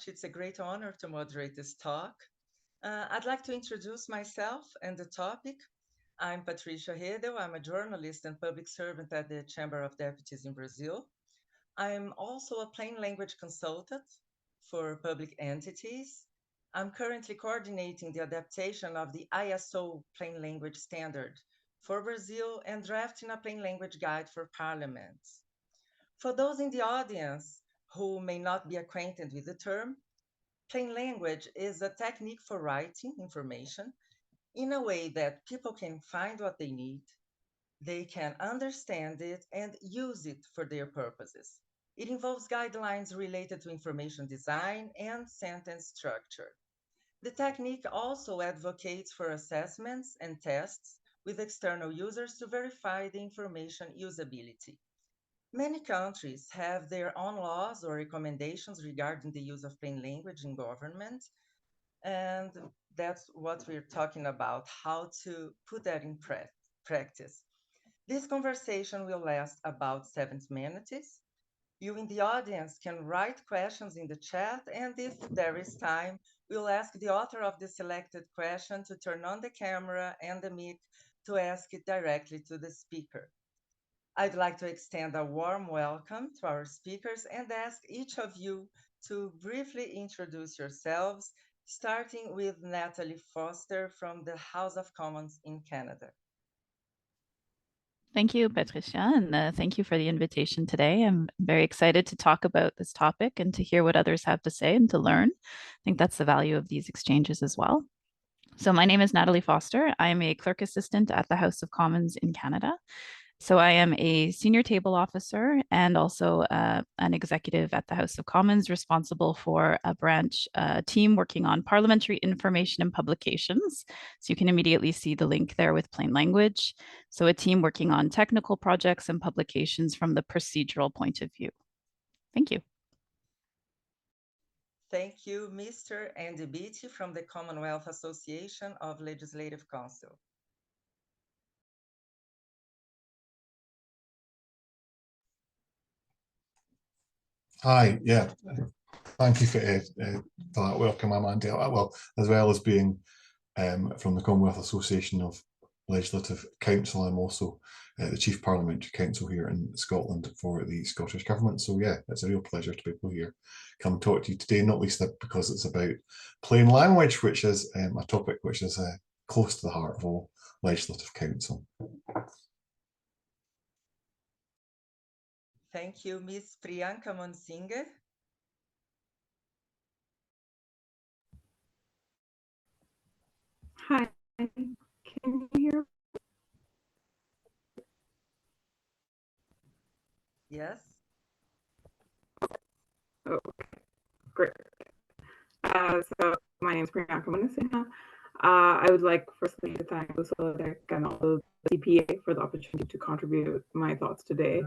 much. It's a great honor to moderate this talk. I'd like to introduce myself and the topic. I'm Patricia Roedel. I'm a journalist and public servant at the Chamber of Deputies in Brazil. I'm also a plain language consultant for public entities. I'm currently coordinating the adaptation of the ISO plain language standard for Brazil and drafting a plain language guide for parliaments. For those in the audience who may not be acquainted with the term, plain language is a technique for writing information in a way that people can find what they need, they can understand it, and use it for their purposes. It involves guidelines related to information design and sentence structure. The technique also advocates for assessments and tests with external users to verify the information usability. Many countries have their own laws or recommendations regarding the use of plain language in government, and that's what we're talking about, how to put that in practice. This conversation will last about 70 minutes. You in the audience can write questions in the chat, and if there is time, we'll ask the author of the selected question to turn on the camera and the mic to ask it directly to the speaker. I'd like to extend a warm welcome to our speakers and ask each of you to briefly introduce yourselves, starting with Natalie Foster from the House of Commons in Canada. Thank you, Patricia, and thank you for the invitation today. I'm very excited to talk about this topic and to hear what others have to say and to learn. I think that's the value of these exchanges as well. So my name is Natalie Foster. I am a clerk assistant at the House of Commons in Canada. So I am a senior table officer and also an executive at the House of Commons responsible for a branch team working on parliamentary information and publications. So you can immediately see the link there with plain language. So a team working on technical projects and publications from the procedural point of view. Thank you. Thank you, Mr. Andy Beattie from the Commonwealth Association of Legislative Counsel. Hi, yeah, thank you for that welcome. I'm Andy, well, as well as being from the Commonwealth Association of Legislative Counsel, I'm also the Chief Parliamentary Counsel here in Scotland for the Scottish Government. So yeah, it's a real pleasure to be able here come talk to you today, not least because it's about plain language, which is a topic which is close to the heart of all Legislative Counsel. Thank you, Ms. Priyanka Moonesinghe. Hi, can you hear? Yes. Okay, great. So my name is Priyanka Moonesinghe. I would like firstly to thank Bússola Tech and also the CPA for the opportunity to contribute my thoughts today.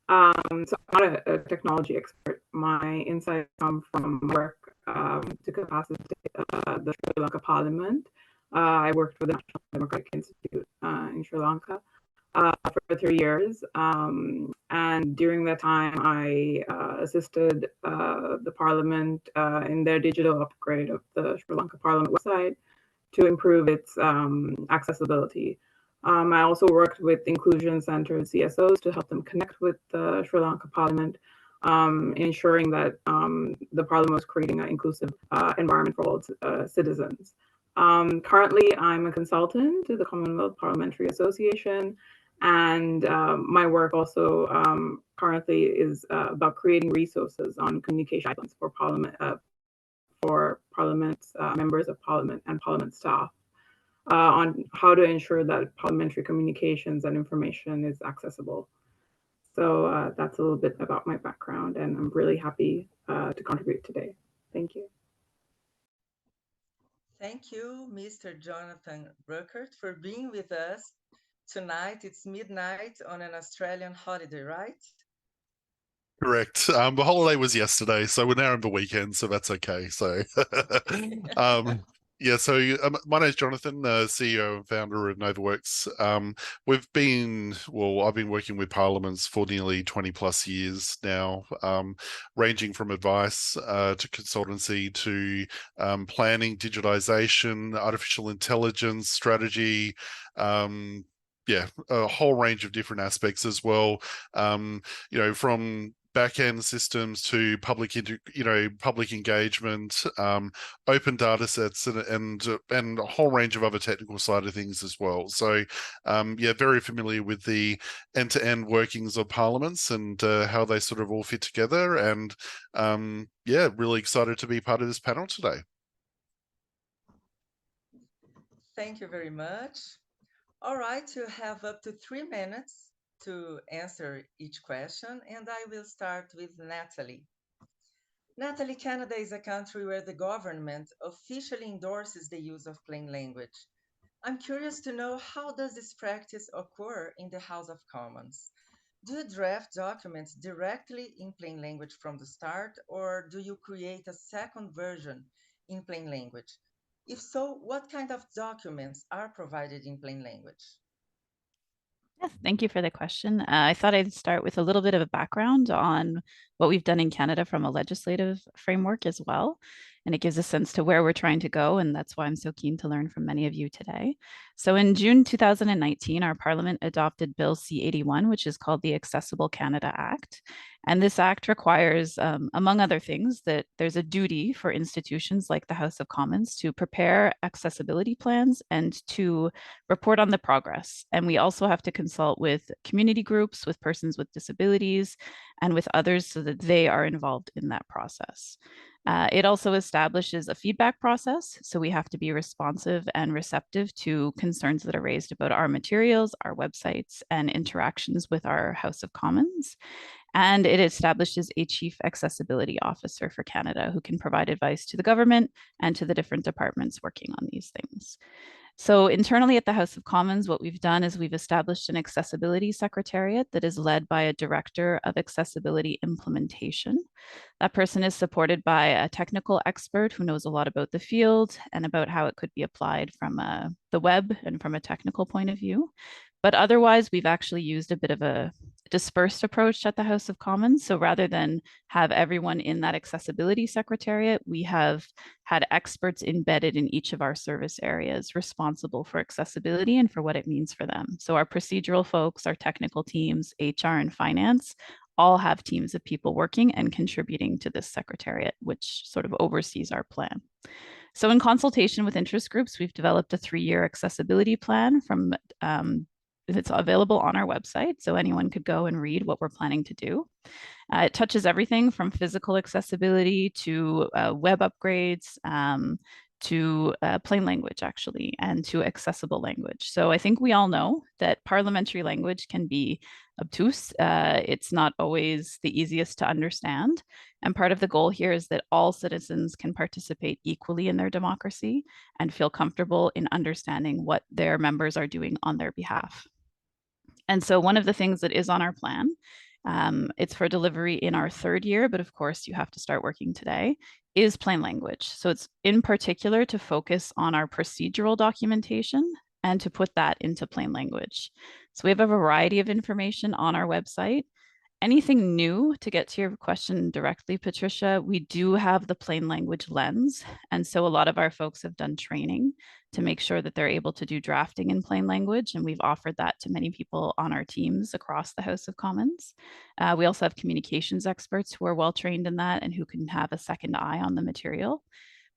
So I'm not a technology expert. My insights come from work to capacitate the Sri Lanka Parliament. I worked for the National Democratic Institute in Sri Lanka for 3 years. And during that time, I assisted the Parliament in their digital upgrade of the Sri Lanka Parliament website to improve its accessibility. I also worked with inclusion centers, CSOs, to help them connect with the Sri Lanka Parliament, ensuring that the Parliament was creating an inclusive environment for all its citizens. Currently, I'm a consultant to the Commonwealth Parliamentary Association, and my work also currently is about creating resources on communication guidelines for Parliament, members of Parliament and Parliament staff on how to ensure that parliamentary communications and information is accessible. So that's a little bit about my background, and I'm really happy to contribute today. Thank you. Thank you, Mr. Jonathan Ruckert, for being with us tonight. It's midnight on an Australian holiday, right? Correct. The holiday was yesterday, so we're now in the weekend, so that's okay. So, Yeah, so my name's Jonathan, CEO and founder of NovaWorks. I've been working with parliaments for nearly 20 plus years now, ranging from advice to consultancy to planning, digitization, artificial intelligence, strategy, yeah, a whole range of different aspects as well. From back-end systems to public engagement, open data sets, and a whole range of other technical side of things as well. So yeah, very familiar with the end-to-end workings of parliaments and how they sort of all fit together, and yeah, really excited to be part of this panel today. Thank you very much. All right, you have up to 3 minutes to answer each question, and I will start with Natalie. Natalie, Canada is a country where the government officially endorses the use of plain language. I'm curious to know, how does this practice occur in the House of Commons? Do you draft documents directly in plain language from the start, or do you create a second version in plain language? If so, what kind of documents are provided in plain language? Yes, thank you for the question. I thought I'd start with a little bit of a background on what we've done in Canada from a legislative framework as well. And it gives a sense to where we're trying to go. And that's why I'm so keen to learn from many of you today. So in June 2019, our Parliament adopted Bill C-81, which is called the Accessible Canada Act. And this act requires, among other things, that there's a duty for institutions like the House of Commons to prepare accessibility plans and to report on the progress. And we also have to consult with community groups, with persons with disabilities, and with others so that they are involved in that process. It also establishes a feedback process. So we have to be responsive and receptive to concerns that are raised about our materials, our websites, and interactions with our House of Commons. And it establishes a Chief Accessibility Officer for Canada who can provide advice to the government and to the different departments working on these things. So internally at the House of Commons, what we've done is we've established an accessibility secretariat that is led by a director of accessibility implementation. That person is supported by a technical expert who knows a lot about the field and about how it could be applied from the web and from a technical point of view. But otherwise, we've actually used a bit of a dispersed approach at the House of Commons. So rather than have everyone in that accessibility secretariat, we have had experts embedded in each of our service areas responsible for accessibility and for what it means for them. So our procedural folks, our technical teams, HR and finance, all have teams of people working and contributing to this secretariat, which sort of oversees our plan. So in consultation with interest groups, we've developed a 3-year accessibility plan from it's available on our website, so anyone could go and read what we're planning to do. It touches everything from physical accessibility to web upgrades, to plain language, actually, and to accessible language. So I think we all know that parliamentary language can be obtuse. It's not always the easiest to understand. And part of the goal here is that all citizens can participate equally in their democracy and feel comfortable in understanding what their members are doing on their behalf. And so one of the things that is on our plan, it's for delivery in our 3rd year, but of course you have to start working today, is plain language. So it's in particular to focus on our procedural documentation and to put that into plain language. So we have a variety of information on our website. Anything new, to get to your question directly, Patricia, we do have the plain language lens. And so a lot of our folks have done training to make sure that they're able to do drafting in plain language. And we've offered that to many people on our teams across the House of Commons. We also have communications experts who are well trained in that and who can have a second eye on the material.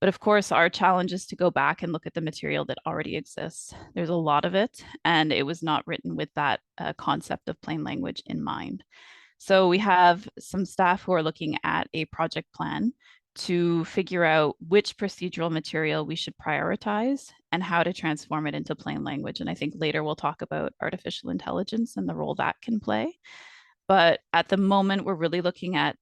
But of course, our challenge is to go back and look at the material that already exists. There's a lot of it, and it was not written with that concept of plain language in mind. So we have some staff who are looking at a project plan to figure out which procedural material we should prioritize and how to transform it into plain language. And I think later we'll talk about artificial intelligence and the role that can play. But at the moment, we're really looking at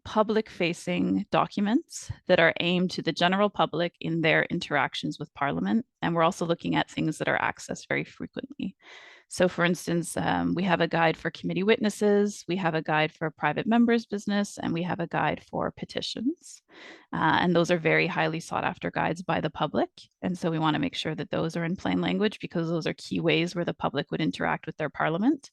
public-facing documents that are aimed to the general public in their interactions with Parliament. And we're also looking at things that are accessed very frequently. So for instance, we have a guide for committee witnesses, we have a guide for private members' business, and we have a guide for petitions. And those are very highly sought after guides by the public. And so we want to make sure that those are in plain language because those are key ways where the public would interact with their parliament.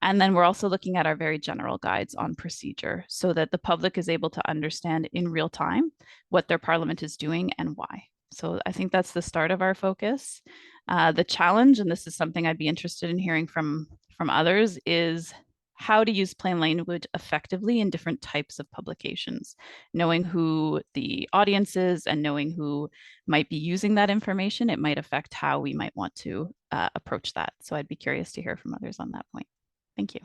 And then we're also looking at our very general guides on procedure so that the public is able to understand in real time what their parliament is doing and why. So I think that's the start of our focus. The challenge, and this is something I'd be interested in hearing from others, is how to use plain language effectively in different types of publications. Knowing who the audience is and knowing who might be using that information, it might affect how we might want to approach that. So I'd be curious to hear from others on that point. Thank you.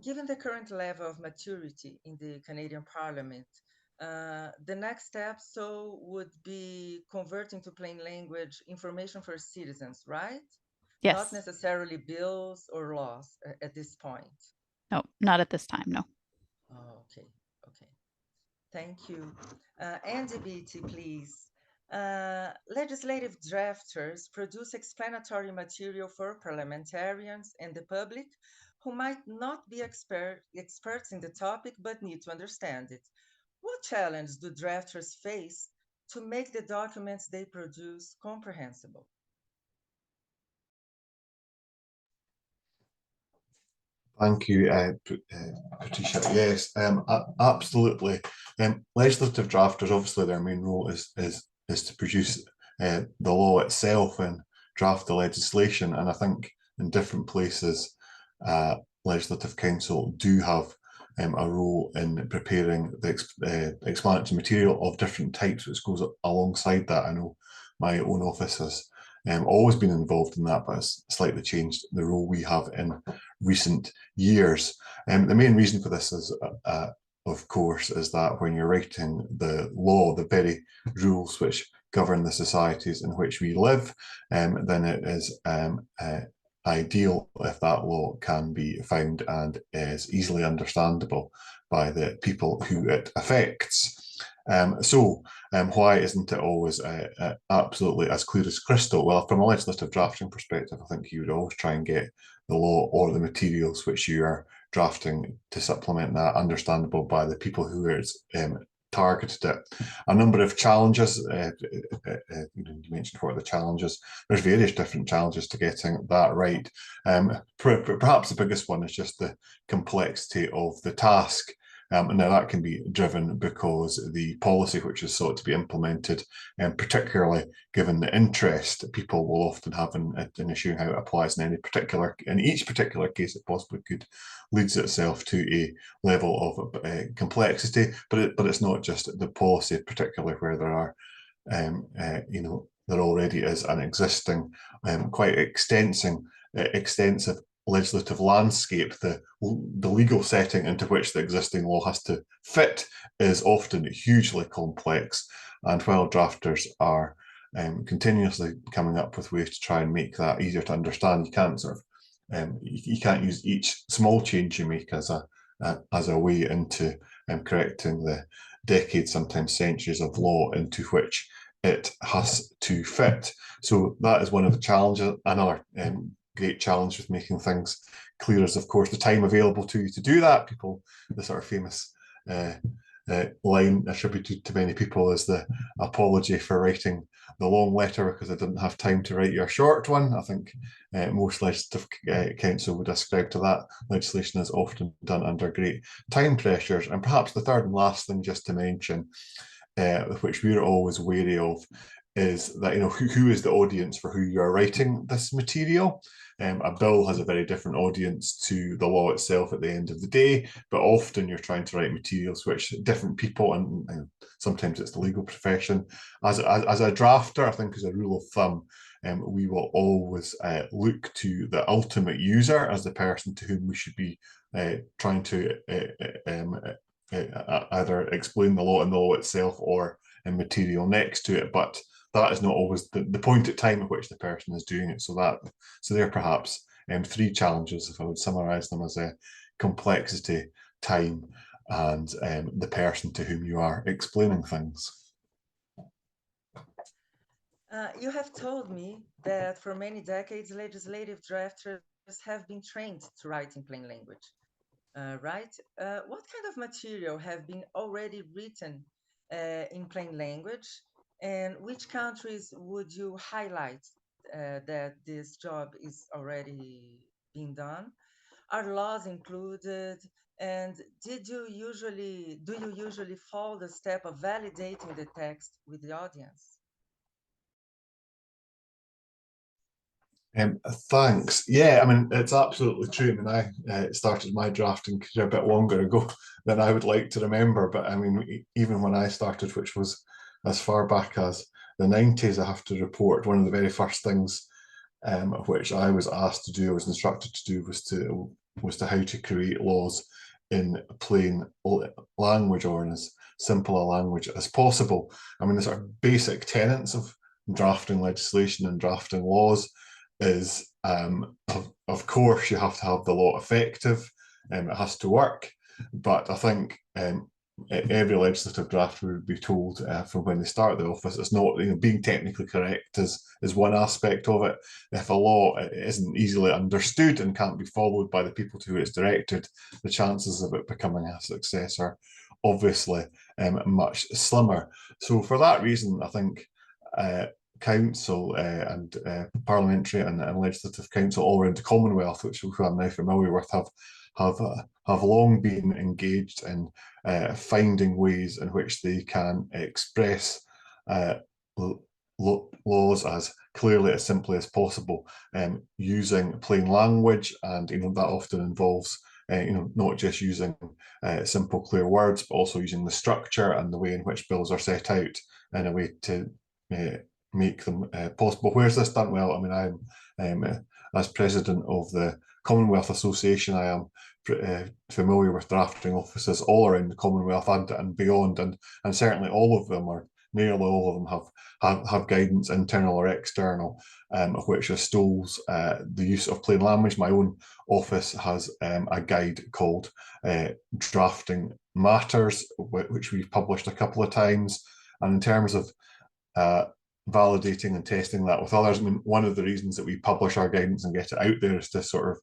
Given the current level of maturity in the Canadian Parliament, the next step would be converting to plain language information for citizens, right? Yes. Not necessarily bills or laws at this point. No, not at this time, no. Oh, okay. Thank you. Andy Beattie, please. Legislative drafters produce explanatory material for parliamentarians and the public who might not be experts in the topic but need to understand it. What challenge do drafters face to make the documents they produce comprehensible? Thank you, Patricia. Yes, absolutely. Legislative drafters, obviously, their main role is to produce the law itself and draft the legislation. And I think in different places, Legislative Council do have a role in preparing the explanatory material of different types, which goes alongside that. I know my own office has always been involved in that, but it's slightly changed the role we have in recent years. The main reason for this is, of course, is that when you're writing the law, the very rules which govern the societies in which we live, then it is ideal if that law can be found and is easily understandable by the people who it affects. Why isn't it always absolutely as clear as crystal? Well, from a legislative drafting perspective, I think you would always try and get the law or the materials which you are drafting to supplement that understandable by the people who it's targeted at. A number of challenges, you mentioned what are the challenges. There's various different challenges to getting that right. Perhaps the biggest one is just the complexity of the task. Now that can be driven because the policy which is sought to be implemented, and particularly given the interest people will often have in issuing how it applies in each particular case it possibly could, leads itself to a level of complexity. But it's not just the policy, particularly where there are, there already is an existing, quite extensive legislative landscape. The legal setting into which the existing law has to fit is often hugely complex, and while drafters are continuously coming up with ways to try and make that easier to understand, you can't you can't use each small change you make as a way into correcting the decades, sometimes centuries of law into which it has to fit. So that is one of the challenges. Another great challenge with making things clear is, of course, the time available to you to do that. The sort of famous line attributed to many people is the apology for writing the long letter because I didn't have time to write your short one. I think most legislative council would ascribe to that. Legislation is often done under great time pressures. And perhaps the third and last thing just to mention, which we're always wary of, is that, who is the audience for who you are writing this material? A bill has a very different audience to the law itself at the end of the day, but often you're trying to write materials which different people, and sometimes it's the legal profession. As a drafter, I think as a rule of thumb, we will always look to the ultimate user as the person to whom we should be trying to either explain the law and the law itself or in material next to it, but that is not always the point at time at which the person is doing it. So there are perhaps three challenges, if I would summarize them, as complexity, time, and the person to whom you are explaining things. You have told me that for many decades, legislative drafters have been trained to write in plain language, right? What kind of material have been already written in plain language, and which countries would you highlight that this job is already being done? Are laws included? And do you usually follow the step of validating the text with the audience? Thanks. Yeah, I mean, it's absolutely true. I mean, I started my drafting career a bit longer ago than I would like to remember. But I mean, even when I started, which was as far back as the 90s, I have to report one of the very first things which I was asked to do, I was instructed to do, was to how to create laws in plain language, or in as simple a language as possible. I mean, the sort of basic tenets of drafting legislation and drafting laws is, of course, you have to have the law effective, and it has to work. But I think every legislative drafter would be told from when they start the office, it's not, being technically correct is one aspect of it. If a law isn't easily understood and can't be followed by the people to who it's directed, the chances of it becoming a success are obviously much slimmer. So for that reason, I think Council and Parliamentary and Legislative Council all around the Commonwealth, which I'm now familiar with, have long been engaged in finding ways in which they can express laws as clearly, as simply as possible, using plain language. And that often involves not just using simple, clear words, but also using the structure and the way in which bills are set out in a way to make them possible. Where's this done well? I mean, I'm as president of the Commonwealth Association, I am familiar with drafting offices all around the Commonwealth and beyond, and certainly all of them, or nearly all of them, have guidance, internal or external, of which extols the use of plain language. My own office has a guide called Drafting Matters, which we've published a couple of times. And in terms of validating and testing that with others, I mean, one of the reasons that we publish our guidance and get it out there is to sort of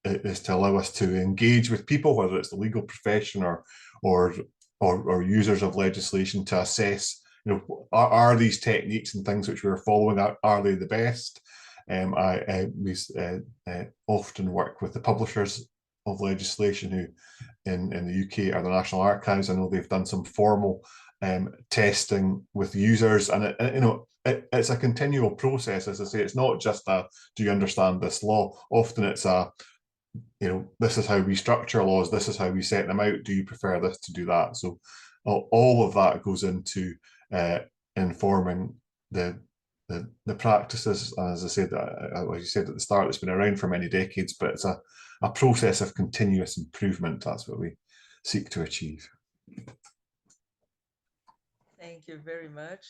is to allow us to engage with people, whether it's the legal profession or users of legislation, to assess, are these techniques and things which we're following, are they the best? We often work with the publishers of legislation, who in the UK are the National Archives. I know they've done some formal testing with users, and it's a continual process. As I say, it's not just a, do you understand this law? Often it's a, this is how we structure laws, this is how we set them out, do you prefer this to do that? So all of that goes into informing the practices. And as I said, like you said at the start, it's been around for many decades, but it's a process of continuous improvement. That's what we seek to achieve. Thank you very much.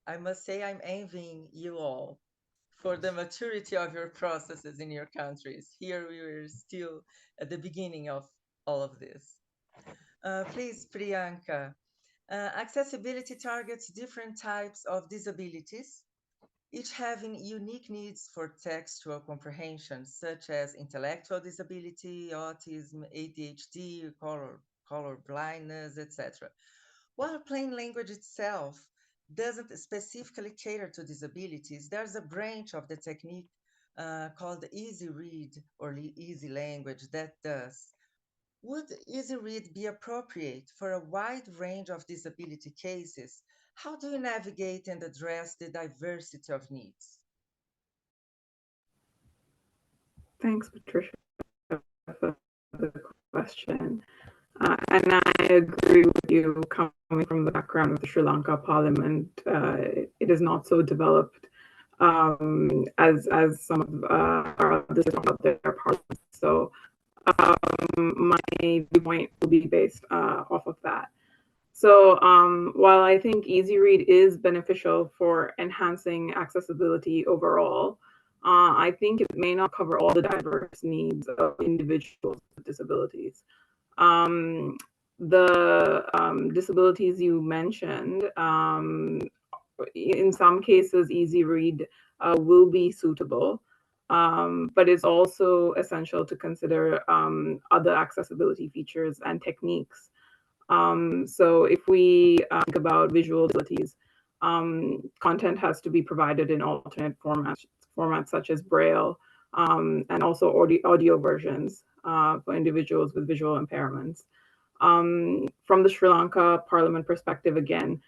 I must say I'm envying you all for the maturity of your processes in your countries. Here we are still at the beginning of all of this. Please, Priyanka, accessibility targets different types of disabilities, each having unique needs for textual comprehension, such as intellectual disability, autism, ADHD, color blindness, etc. While plain language itself doesn't specifically cater to disabilities, there's a branch of the technique called easy read or easy language that does. Would easy read be appropriate for a wide range of disability cases? How do you navigate and address the diversity of needs? Thanks, Patricia, for the question. And I agree with you, coming from the background of the Sri Lanka Parliament. It is not so developed as some of our others about their parliaments. So my viewpoint will be based off of that. So while I think Easy Read is beneficial for enhancing accessibility overall, I think it may not cover all the diverse needs of individuals with disabilities. The disabilities you mentioned in some cases, Easy Read will be suitable. But it's also essential to consider other accessibility features and techniques. So if we think about visual disabilities, content has to be provided in alternate formats such as Braille, and also audio versions for individuals with visual impairments. From the Sri Lanka Parliament perspective, again,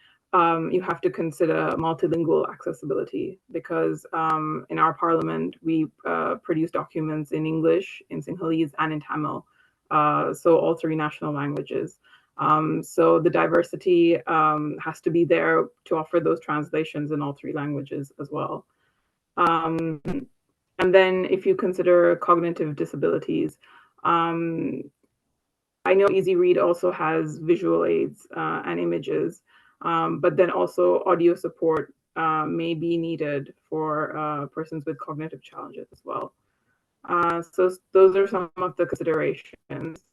you have to consider multilingual accessibility, because in our Parliament, we produce documents in English, in Sinhalese, and in Tamil, so all three national languages. So the diversity has to be there to offer those translations in all three languages as well. And then if you consider cognitive disabilities, I know Easy Read also has visual aids and images, but then also audio support may be needed for persons with cognitive challenges as well. So those are some of the considerations.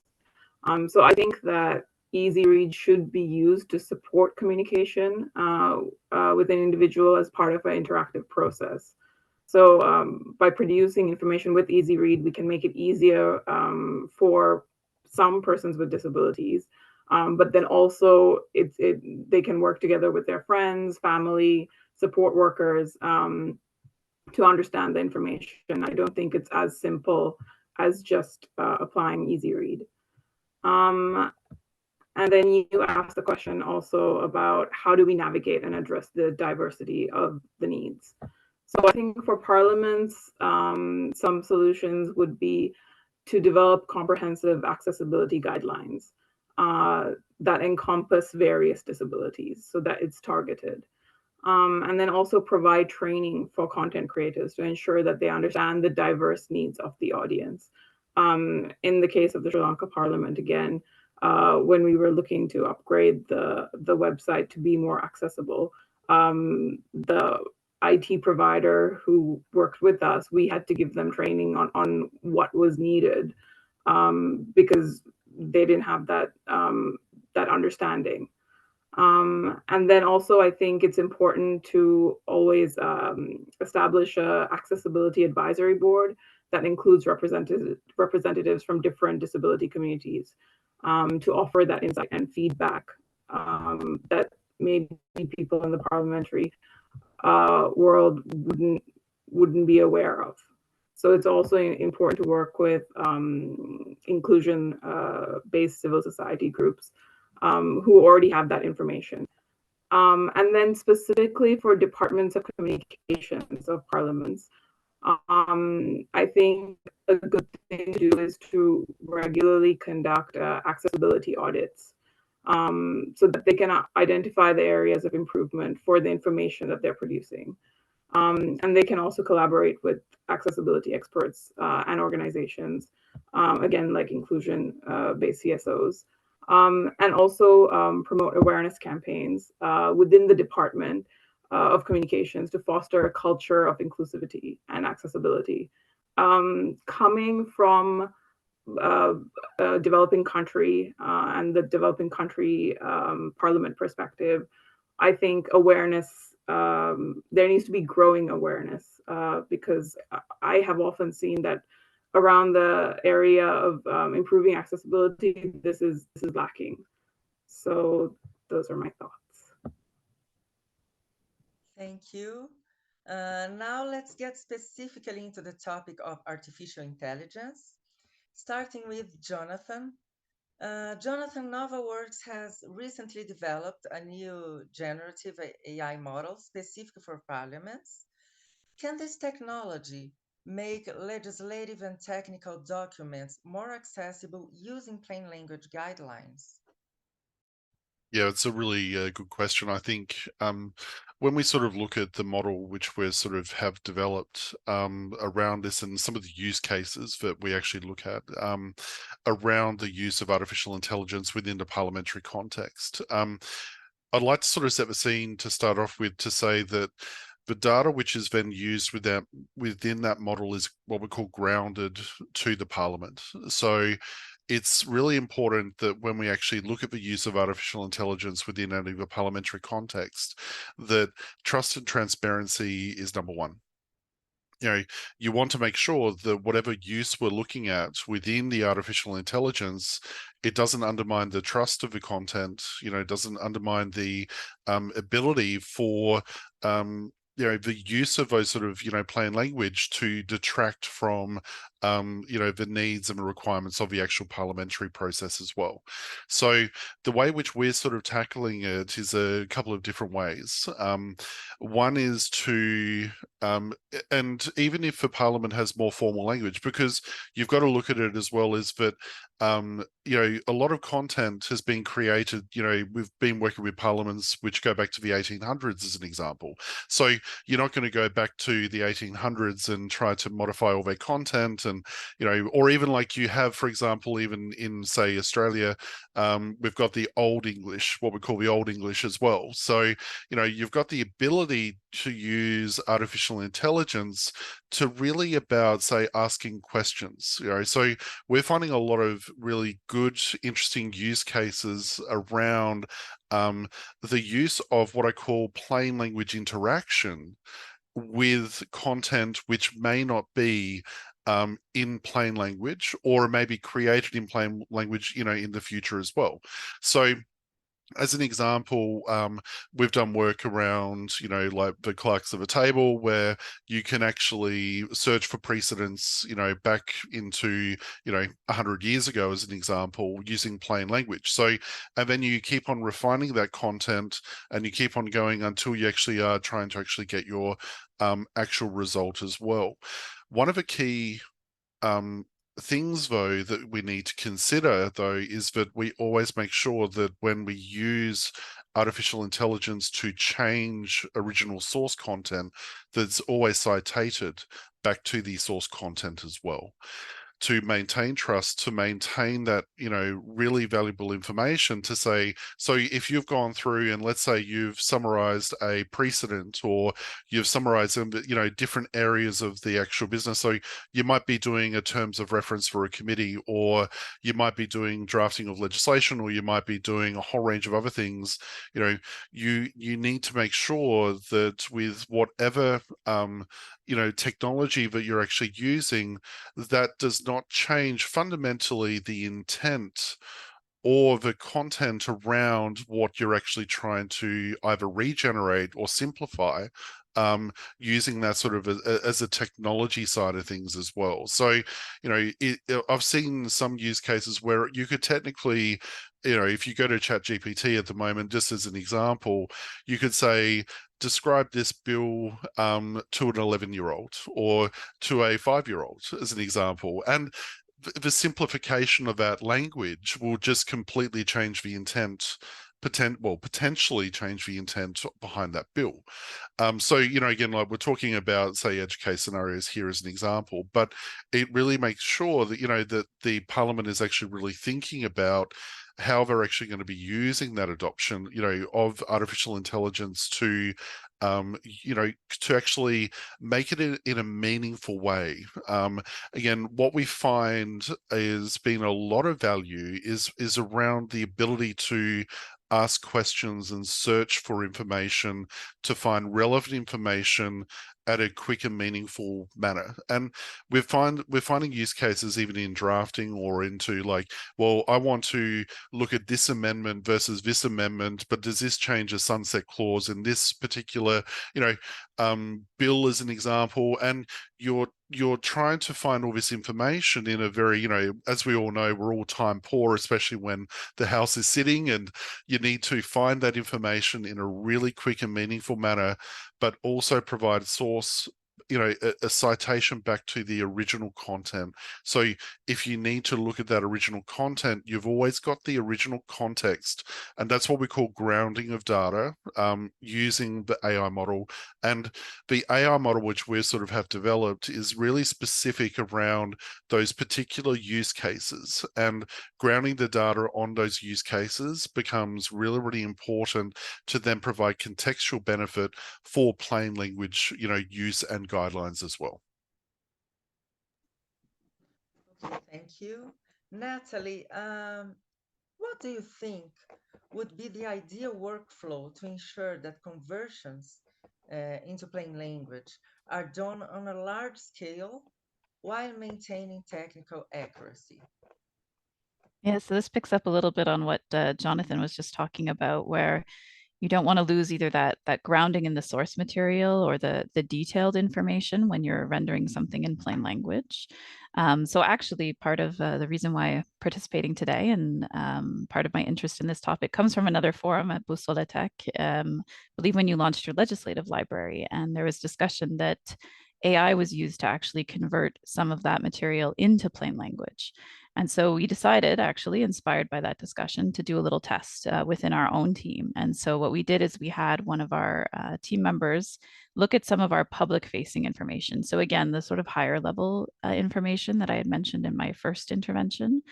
So I think that Easy Read should be used to support communication with an individual as part of an interactive process. So by producing information with Easy Read, we can make it easier for some persons with disabilities, but then also they can work together with their friends, family, support workers to understand the information. I don't think it's as simple as just applying Easy Read. And then you asked the question also about how do we navigate and address the diversity of the needs. So I think for parliaments, some solutions would be to develop comprehensive accessibility guidelines that encompass various disabilities so that it's targeted. And then also provide training for content creators to ensure that they understand the diverse needs of the audience. In the case of the Sri Lanka Parliament, again, when we were looking to upgrade the website to be more accessible, the IT provider who worked with us, we had to give them training on what was needed because they didn't have that that understanding. And then also, I think it's important to always establish an accessibility advisory board that includes representatives from different disability communities to offer that insight and feedback that maybe people in the parliamentary world wouldn't be aware of. So it's also important to work with inclusion-based civil society groups who already have that information. And then specifically for departments of communications of parliaments, I think a good thing to do is to regularly conduct accessibility audits so that they can identify the areas of improvement for the information that they're producing. And they can also collaborate with accessibility experts and organizations, again, like inclusion-based CSOs, and also promote awareness campaigns within the Department of Communications to foster a culture of inclusivity and accessibility. Coming from a developing country and the developing country parliament perspective, I think awareness, there needs to be growing awareness because I have often seen that around the area of improving accessibility, this is lacking. So those are my thoughts. Thank you. Now let's get specifically into the topic of artificial intelligence, starting with Jonathan. Jonathan, NovaWorks has recently developed a new generative AI model specific for parliaments. Can this technology make legislative and technical documents more accessible using plain language guidelines? Yeah, it's a really good question. I think when we sort of look at the model which we sort of have developed around this and some of the use cases that we actually look at around the use of artificial intelligence within the parliamentary context, I'd like to sort of set the scene to start off with to say that the data which is then used within that model is what we call grounded to the parliament. So it's really important that when we actually look at the use of artificial intelligence within a parliamentary context, that trust and transparency is number one. You want to make sure that whatever use we're looking at within the artificial intelligence, it doesn't undermine the trust of the content, it doesn't undermine the ability for the use of those sort of, plain language to detract from, the needs and the requirements of the actual parliamentary process as well. So the way which we're sort of tackling it is a couple of different ways. One is to, and even if the Parliament has more formal language, because you've got to look at it as well as that, a lot of content has been created, we've been working with parliaments which go back to the 1800s as an example. So you're not going to go back to the 1800s and try to modify all their content and, or even like you have, for example, even in, say, Australia, we've got the Old English, what we call the Old English as well. So, you've got the ability to use artificial intelligence to really about, say, asking questions. So we're finding a lot of really good, interesting use cases around the use of what I call plain language interaction with content which may not be in plain language, or may be created in plain language, in the future as well. So as an example, we've done work around, like the clerks of a table, where you can actually search for precedents, back into, 100 years ago, as an example, using plain language. So, and then you keep on refining that content, and you keep on going until you actually are trying to actually get your actual result as well. One of the key things, though, that we need to consider, though, is that we always make sure that when we use artificial intelligence to change original source content, that's always cited back to the source content as well, to maintain trust, to maintain that, really valuable information, to say, so if you've gone through and let's say you've summarized a precedent, or you've summarized, different areas of the actual business. So you might be doing a terms of reference for a committee, or you might be doing drafting of legislation, or you might be doing a whole range of other things. You need to make sure that with whatever, technology that you're actually using, that does not change fundamentally the intent or the content around what you're actually trying to either regenerate or simplify, using that sort of as a technology side of things as well. So, I've seen some use cases where you could technically, if you go to ChatGPT at the moment, just as an example, you could say, describe this bill to an 11-year-old or to a 5-year-old, as an example. And the simplification of that language will just completely change the intent, potentially change the intent behind that bill. So, again, like we're talking about, say, edge case scenarios here as an example, but it really makes sure that, that the Parliament is actually really thinking about how they're actually going to be using that adoption, of artificial intelligence to, to actually make it in a meaningful way. Again, what we find is being a lot of value is around the ability to ask questions and search for information, to find relevant information at a quick and meaningful manner. And we're finding use cases even in drafting, or into like, well, I want to look at this amendment versus this amendment, but does this change a sunset clause in this particular, bill, as an example? And you're trying to find all this information in a very, as we all know, we're all time poor, especially when the House is sitting, and you need to find that information in a really quick and meaningful manner, but also provide source, a citation back to the original content. So if you need to look at that original content, you've always got the original context, and that's what we call grounding of data, using the AI model. And the AI model which we sort of have developed is really specific around those particular use cases, and grounding the data on those use cases becomes really, really important to then provide contextual benefit for plain language, use and guidelines as well. Okay, thank you. Natalie, what do you think would be the ideal workflow to ensure that conversions into plain language are done on a large scale while maintaining technical accuracy? Yeah, so this picks up a little bit on what Jonathan was just talking about, where you don't want to lose either that grounding in the source material or the detailed information when you're rendering something in plain language. So actually, part of the reason why I'm participating today and part of my interest in this topic comes from another forum at Bússola Tech. I believe when you launched your legislative library, and there was discussion that AI was used to actually convert some of that material into plain language. And so we decided, actually inspired by that discussion, to do a little test within our own team. And so what we did is we had one of our team members look at some of our public facing information. So again, the sort of higher level information that I had mentioned in my first intervention,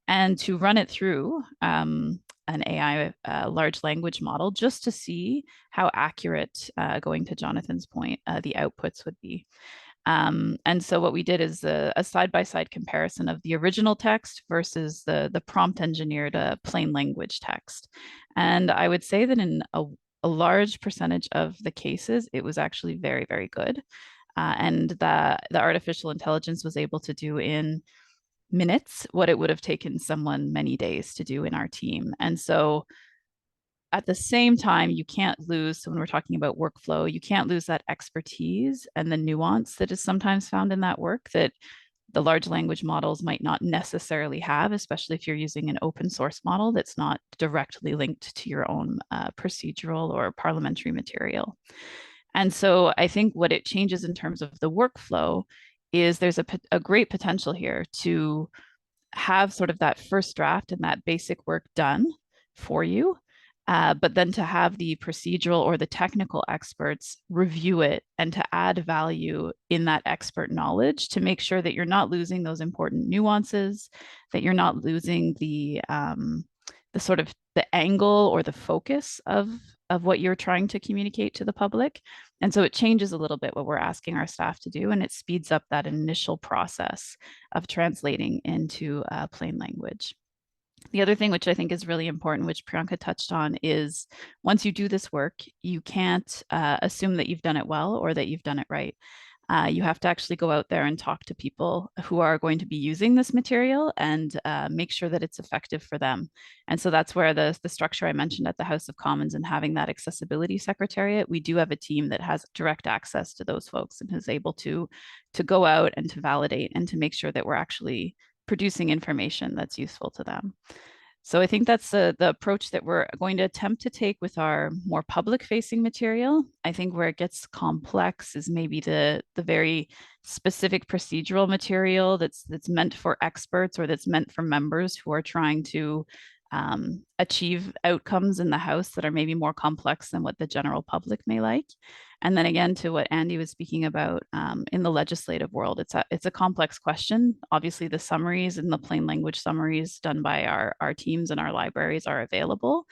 and to run it through an AI large language model just to see how accurate, going to Jonathan's point, the outputs would be. And so what we did is a side-by-side comparison of the original text versus the prompt engineered plain language text. And I would say that in a large percentage of the cases, it was actually very, very good. And the artificial intelligence was able to do in minutes what it would have taken someone many days to do in our team. And so at the same time, you can't lose, so when we're talking about workflow, you can't lose that expertise and the nuance that is sometimes found in that work that the large language models might not necessarily have, especially if you're using an open source model that's not directly linked to your own procedural or parliamentary material. And so I think what it changes in terms of the workflow is there's a great potential here to have sort of that first draft and that basic work done for you, but then to have the procedural or the technical experts review it and to add value in that expert knowledge to make sure that you're not losing those important nuances, that you're not losing the sort of the angle or the focus of what you're trying to communicate to the public. And so it changes a little bit what we're asking our staff to do, and it speeds up that initial process of translating into plain language. The other thing which I think is really important, which Priyanka touched on, is once you do this work, you can't assume that you've done it well or that you've done it right. You have to actually go out there and talk to people who are going to be using this material and make sure that it's effective for them. And so that's where the structure I mentioned at the House of Commons and having that accessibility secretariat, we do have a team that has direct access to those folks and is able to go out and to validate and to make sure that we're actually producing information that's useful to them. So I think that's the approach that we're going to attempt to take with our more public facing material. I think where it gets complex is maybe the very specific procedural material that's meant for experts or that's meant for members who are trying to achieve outcomes in the House that are maybe more complex than what the general public may like. And then again, to what Andy was speaking about in the legislative world, it's a complex question. Obviously, the summaries and the plain language summaries done by our teams and our libraries are available.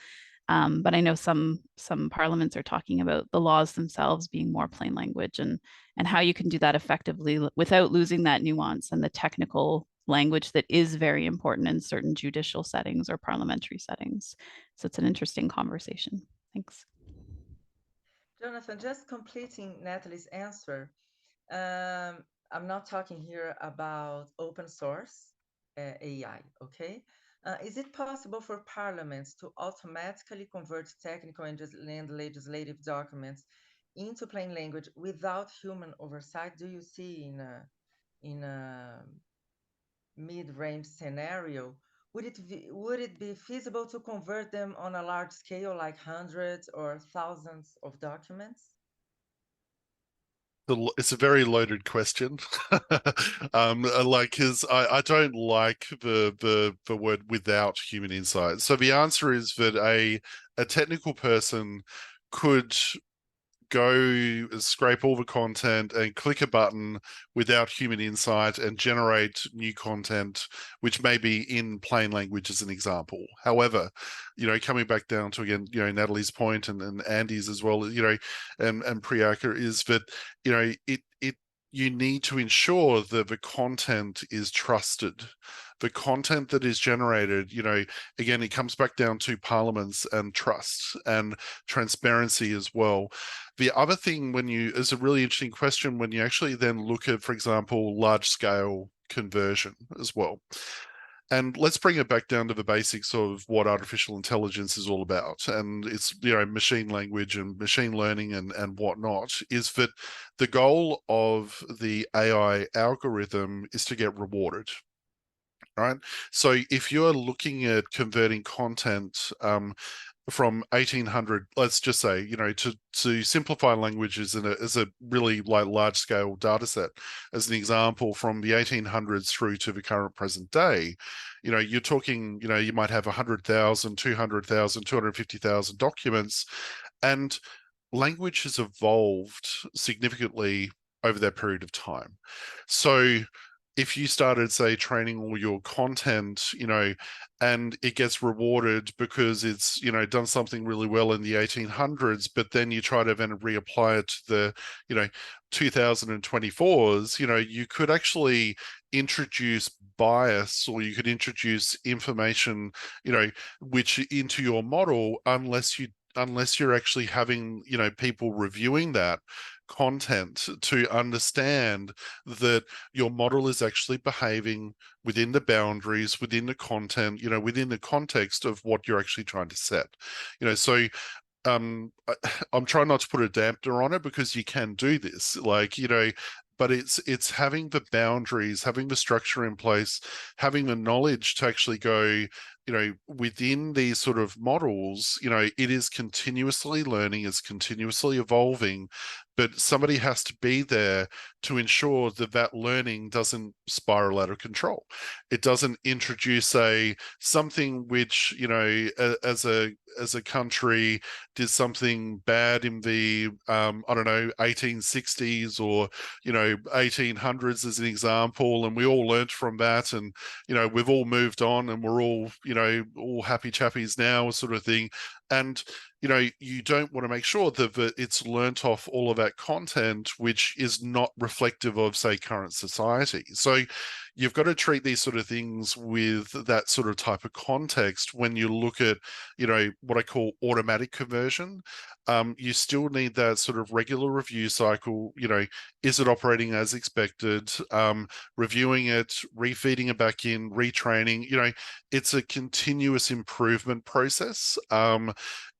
But I know some parliaments are talking about the laws themselves being more plain language and how you can do that effectively without losing that nuance and the technical language that is very important in certain judicial settings or parliamentary settings. So it's an interesting conversation. Thanks. Jonathan, just completing Natalie's answer, I'm not talking here about open source AI, okay? Is it possible for parliaments to automatically convert technical and legislative documents into plain language without human oversight? Do you see in a mid-range scenario, would it be feasible to convert them on a large scale, like hundreds or thousands of documents? It's a very loaded question. Like, because I don't like the word without human insight. So the answer is that a technical person could go scrape all the content and click a button without human insight and generate new content, which may be in plain language as an example. However, coming back down to, again, Natalie's point and Andy's as well, and Priyanka, is that, you need to ensure that the content is trusted. The content that is generated, you know, again, it comes back down to parliaments and trust and transparency as well. The other thing is a really interesting question when you actually then look at, for example, large scale conversion as well. And let's bring it back down to the basics of what artificial intelligence is all about. And it's, you know, machine language and machine learning and whatnot, is that the goal of the AI algorithm is to get rewarded. Right. So if you're looking at converting content from 1800, let's just say, you know, to simplify languages as a really like large scale data set, as an example, from the 1800s through to the current present day, you know, you're talking, you know, you might have 100,000, 200,000, 250,000 documents, and language has evolved significantly over that period of time. So if you started, say, training all your content, you know, and it gets rewarded because it's, you know, done something really well in the 1800s, but then you try to then reapply it to the, you know, 2024s, you know, you could actually introduce bias, or you could introduce information, you know, which into your model, unless you're actually having, you know, people reviewing that content to understand that your model is actually behaving within the boundaries, within the content, you know, within the context of what you're actually trying to set. You know, so I'm trying not to put a dampener on it, because you can do this, like, you know, but it's having the boundaries, having the structure in place, having the knowledge to actually go, you know, within these sort of models, you know, it is continuously learning, it's continuously evolving, but somebody has to be there to ensure that that learning doesn't spiral out of control. It doesn't introduce something which, you know, as a country did something bad in the I don't know, 1860s or, you know, 1800s as an example, and we all learnt from that, and, you know, we've all moved on and we're all, you know, all happy chappies now, sort of thing. And, you know, you don't want to make sure that it's learnt off all of that content, which is not reflective of, say, current society. So you've got to treat these sort of things with that sort of type of context when you look at, you know, what I call automatic conversion. You still need that sort of regular review cycle. You know, is it operating as expected? Reviewing it, refeeding it back in, retraining. You know, it's a continuous improvement process.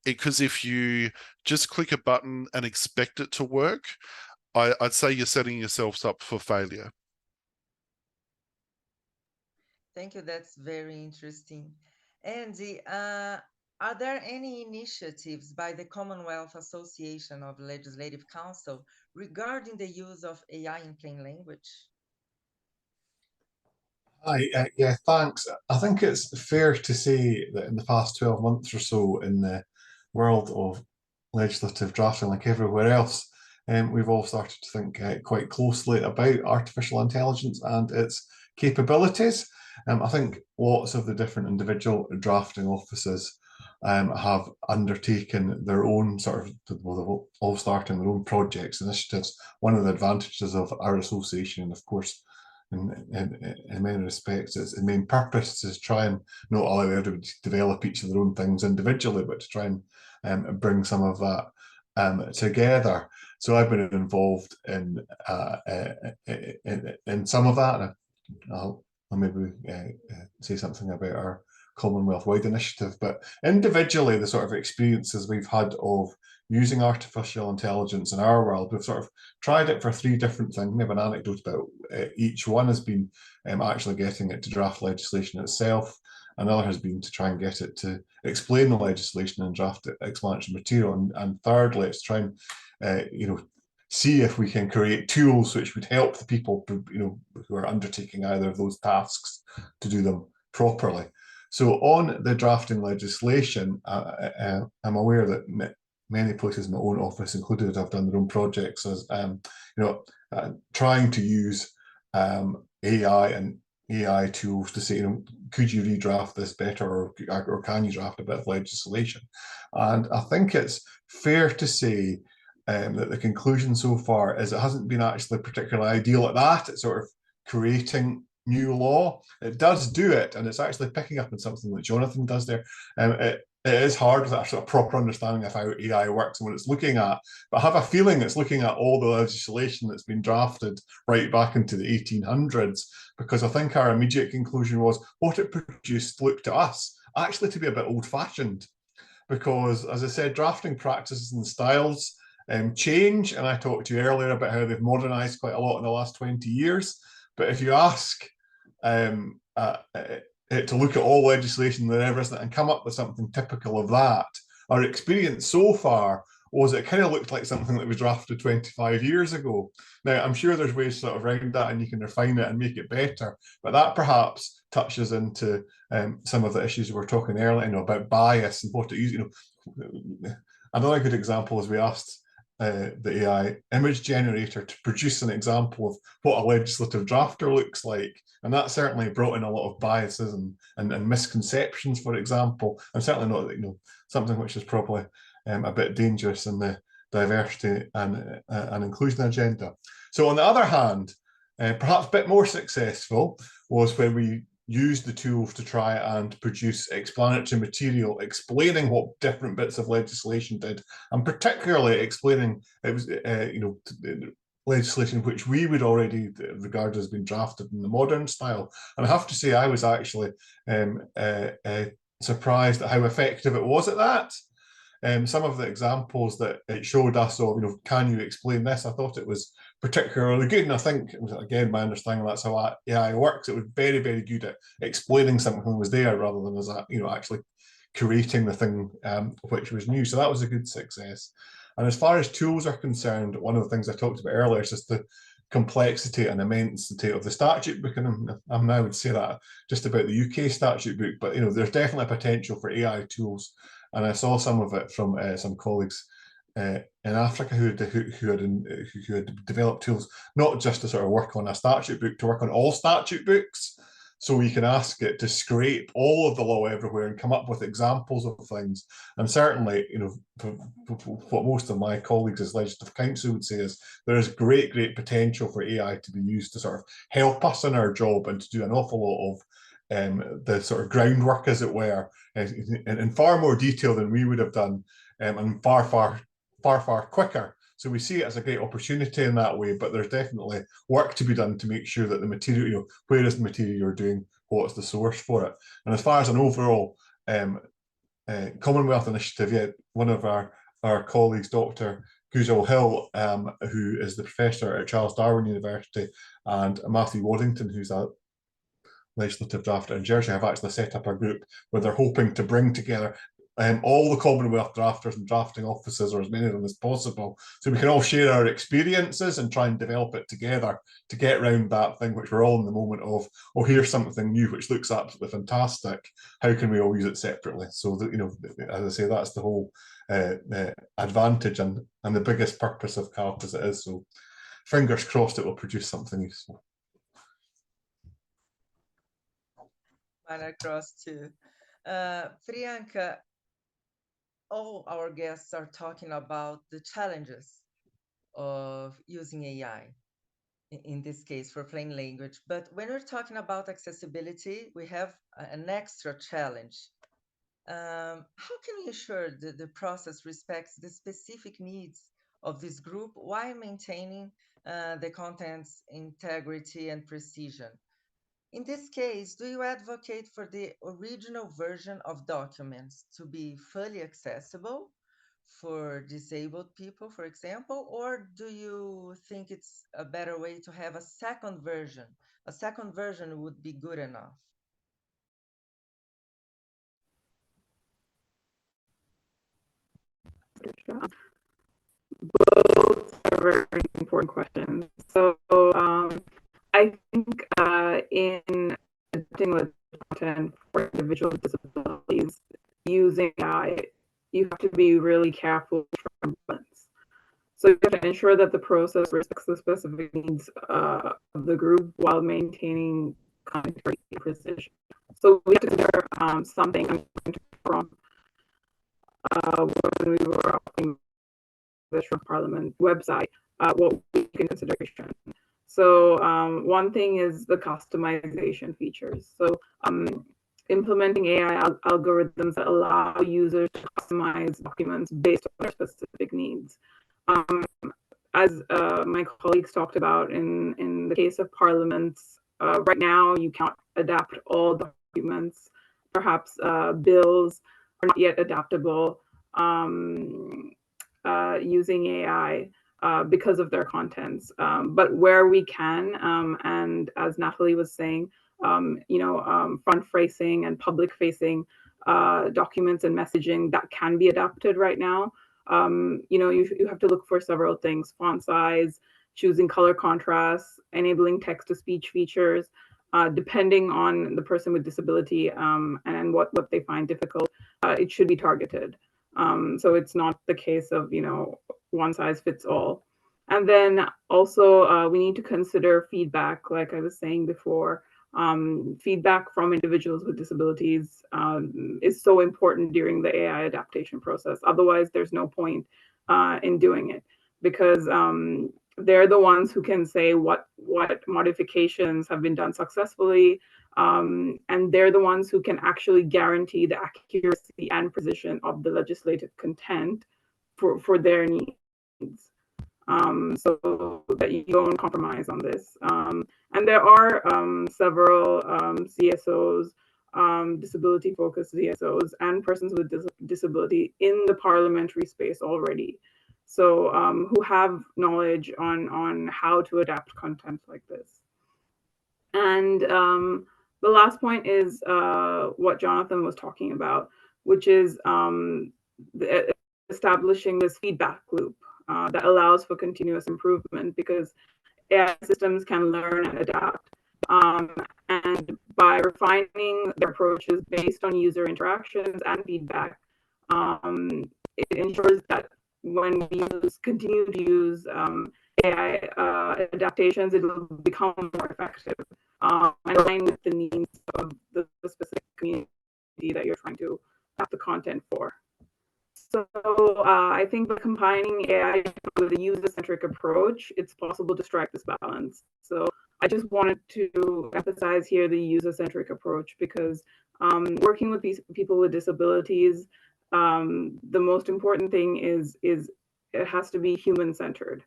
Because if you just click a button and expect it to work, I'd say you're setting yourselves up for failure. Thank you. That's very interesting. Andy, are there any initiatives by the Commonwealth Association of Legislative Counsel regarding the use of AI in plain language? Hi, yeah, thanks. I think it's fair to say that in the past 12 months or so, in the world of legislative drafting, like everywhere else, we've all started to think quite closely about artificial intelligence and its capabilities. I think lots of the different individual drafting offices have undertaken their own sort of, well, they've all starting their own projects, initiatives. One of the advantages of our association, and of course, in many respects, its main purpose is to try and not allow everybody to develop each of their own things individually, but to try and bring some of that together. So I've been involved in some of that, and I'll maybe say something about our Commonwealth-wide initiative. But individually, the sort of experiences we've had of using artificial intelligence in our world, we've sort of tried it for 3 different things. Maybe an anecdote about each one has been actually getting it to draft legislation itself. Another has been to try and get it to explain the legislation and draft explanatory material. And thirdly, it's try and you know, see if we can create tools which would help the people, you know, who are undertaking either of those tasks to do them properly. So on the drafting legislation, I'm aware that many places in my own office included have done their own projects as, you know, trying to use AI and AI tools to say, you know, could you redraft this better, or can you draft a bit of legislation? And I think it's fair to say that the conclusion so far is it hasn't been actually particularly ideal at that. It's sort of creating new law. It does do it, and it's actually picking up on something that Jonathan does there. It is hard with a sort of proper understanding of how AI works and what it's looking at, but I have a feeling it's looking at all the legislation that's been drafted right back into the 1800s, because I think our immediate conclusion was what it produced looked to us actually to be a bit old-fashioned, because, as I said, drafting practices and styles change, and I talked to you earlier about how they've modernized quite a lot in the last 20 years, but if you ask to look at all legislation and everything and come up with something typical of that, our experience so far was it kind of looked like something that was drafted 25 years ago. Now, I'm sure there's ways sort of around that and you can refine it and make it better, but that perhaps touches into some of the issues we were talking earlier, about bias and what it uses. Another good example is we asked the AI image generator to produce an example of what a legislative drafter looks like. And that certainly brought in a lot of biases and misconceptions, for example, and certainly not something which is probably a bit dangerous in the diversity and inclusion agenda. So on the other hand, perhaps a bit more successful was when we used the tools to try and produce explanatory material explaining what different bits of legislation did, and particularly explaining it was legislation which we would already regard as being drafted in the modern style. And I have to say I was actually surprised at how effective it was at that. Some of the examples that it showed us of, can you explain this? I thought it was particularly good, and I think, again, my understanding that's how AI works. It was very, very good at explaining something that was there rather than as actually creating the thing which was new. So that was a good success. And as far as tools are concerned, one of the things I talked about earlier is just the complexity and immensity of the statute book, and I would say that just about the UK statute book, but there's definitely a potential for AI tools, and I saw some of it from some colleagues in Africa who had developed tools not just to sort of work on a statute book, to work on all statute books. So you can ask it to scrape all of the law everywhere and come up with examples of things. And certainly, what most of my colleagues as legislative counsel would say is there is great, great potential for AI to be used to sort of help us in our job and to do an awful lot of the sort of groundwork, as it were, in far more detail than we would have done, and far quicker. So we see it as a great opportunity in that way, but there's definitely work to be done to make sure that the material, where is the material you're doing, what's the source for it. And as far as an overall Commonwealth initiative, one of our colleagues, Dr. Counsel Hill, who is the professor at Charles Darwin University, and Matthew Waddington, who's a legislative drafter in Jersey, have actually set up a group where they're hoping to bring together all the Commonwealth drafters and drafting officers, or as many of them as possible, so we can all share our experiences and try and develop it together to get around that thing which we're all in the moment of, here's something new which looks absolutely fantastic, how can we all use it separately? So that, as I say, that's the whole advantage and the biggest purpose of CALP as it is. So fingers crossed it will produce something useful. Fingers crossed too. Priyanka, all our guests are talking about the challenges of using AI, in this case for plain language. But when we're talking about accessibility, we have an extra challenge. How can we ensure that the process respects the specific needs of this group while maintaining the content's integrity and precision? In this case, do you advocate for the original version of documents to be fully accessible for disabled people, for example, or do you think it's a better way to have a second version? A second version would be good enough. Both are very important questions. So I think in adapting with content for individual disabilities using AI, you have to be really careful from balance. So you have to ensure that the process respects the specific needs of the group while maintaining content precision. So we have to consider something from when we were from Parliament website what we take into consideration. So one thing is the customization features. So implementing AI algorithms that allow users to customize documents based on their specific needs. As my colleagues talked about in the case of parliaments, right now you can't adapt all documents. Perhaps bills are not yet adaptable using AI because of their contents. But where we can, and as Natalie was saying, front-facing and public-facing documents and messaging that can be adapted right now. You have to look for several things: font size, choosing color contrasts, enabling text-to-speech features, depending on the person with disability and what they find difficult. It should be targeted. So it's not the case of, one size fits all. And then also we need to consider feedback, like I was saying before. Feedback from individuals with disabilities is so important during the AI adaptation process. Otherwise, there's no point in doing it, because they're the ones who can say what modifications have been done successfully, and they're the ones who can actually guarantee the accuracy and precision of the legislative content for their needs. So that you don't compromise on this. And there are several CSOs, disability-focused CSOs, and persons with disability in the parliamentary space already. So who have knowledge on how to adapt content like this. And the last point is what Jonathan was talking about, which is establishing this feedback loop that allows for continuous improvement, because AI systems can learn and adapt. And by refining their approaches based on user interactions and feedback, it ensures that when we continue to use AI adaptations, it will become more effective and align with the needs of the specific community that you're trying to adapt the content for. So I think by combining AI with a user-centric approach, it's possible to strike this balance. So I just wanted to emphasize here the user-centric approach, because working with these people with disabilities, the most important thing is it has to be human-centered.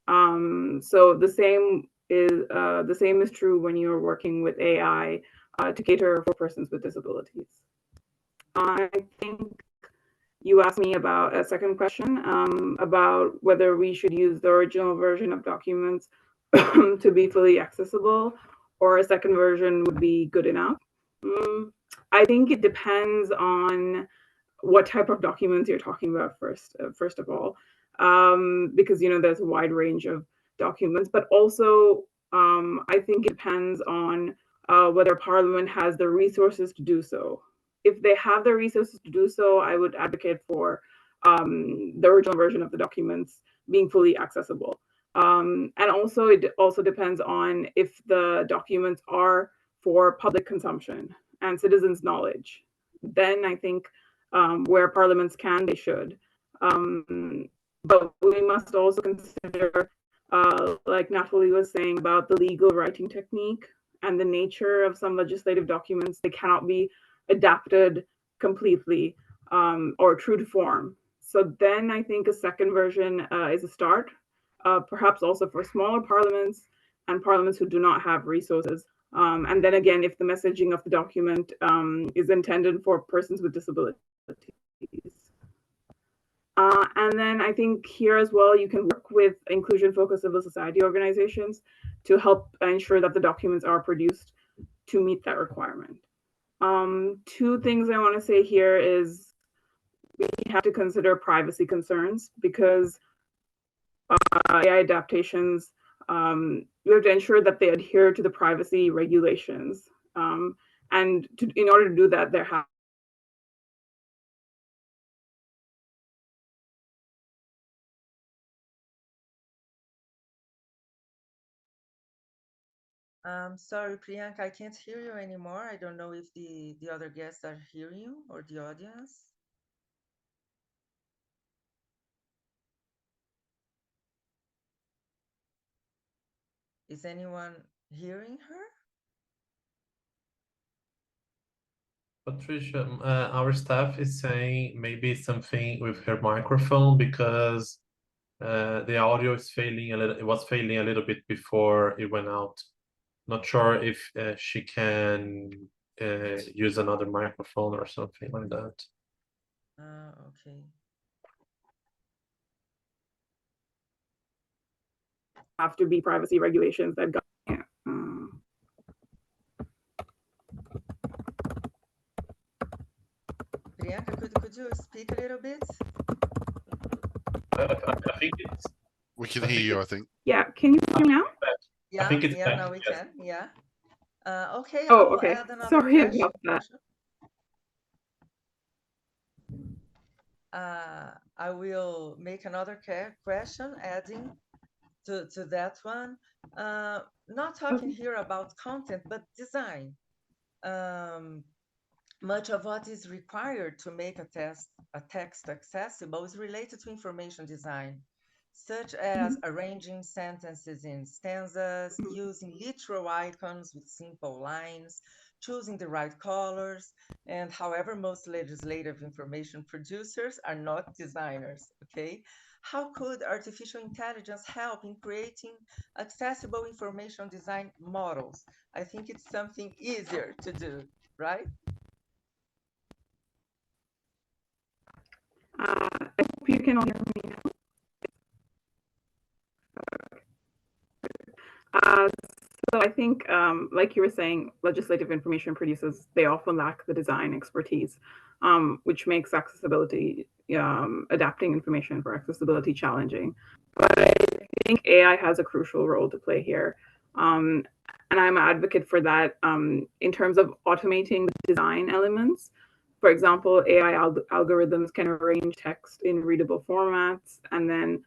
So the same is true when you're working with AI to cater for persons with disabilities. I think you asked me about a second question about whether we should use the original version of documents to be fully accessible, or a second version would be good enough. I think it depends on what type of documents you're talking about first of all, because there's a wide range of documents, but also I think it depends on whether Parliament has the resources to do so. If they have the resources to do so, I would advocate for the original version of the documents being fully accessible. And also, it also depends on if the documents are for public consumption and citizens' knowledge. Then I think where parliaments can, they should. But we must also consider, like Natalie was saying, about the legal writing technique and the nature of some legislative documents. They cannot be adapted completely or true to form. So then I think a second version is a start, perhaps also for smaller parliaments and parliaments who do not have resources. And then again, if the messaging of the document is intended for persons with disabilities. And then I think here as well, you can work with inclusion-focused civil society organizations to help ensure that the documents are produced to meet that requirement. Two things I want to say here is we have to consider privacy concerns, because AI adaptations, we have to ensure that they adhere to the privacy regulations. And in order to do that, there have Sorry, Priyanka, I can't hear you anymore. I don't know if the other guests are hearing you, or the audience. Is anyone hearing her? Patricia, our staff is saying maybe something with her microphone because the audio is failing a little. It was failing a little bit before it went out. Not sure if she can use another microphone or something like that. Okay. Have to be privacy regulations that go. Priyanka, could you speak a little bit? I think it's. We can hear you, I think. Yeah, can you hear me now? Yeah, I think it's back, now we yes. can. Yeah. Okay. Oh, I'll okay. add another Sorry question. about that. I will make another question adding to that one. Not talking here about content, but design. Much of what is required to make a text accessible is related to information design, such as arranging sentences in stanzas, using literal icons with simple lines, choosing the right colors, and however, most legislative information producers are not designers, okay? How could artificial intelligence help in creating accessible information design models? I think it's something easier to do, right? I hope you can all hear me now. So I think, like you were saying, legislative information producers, they often lack the design expertise, which makes accessibility, adapting information for accessibility challenging. But I think AI has a crucial role to play here. And I'm an advocate for that in terms of automating the design elements. For example, AI algorithms can arrange text in readable formats and then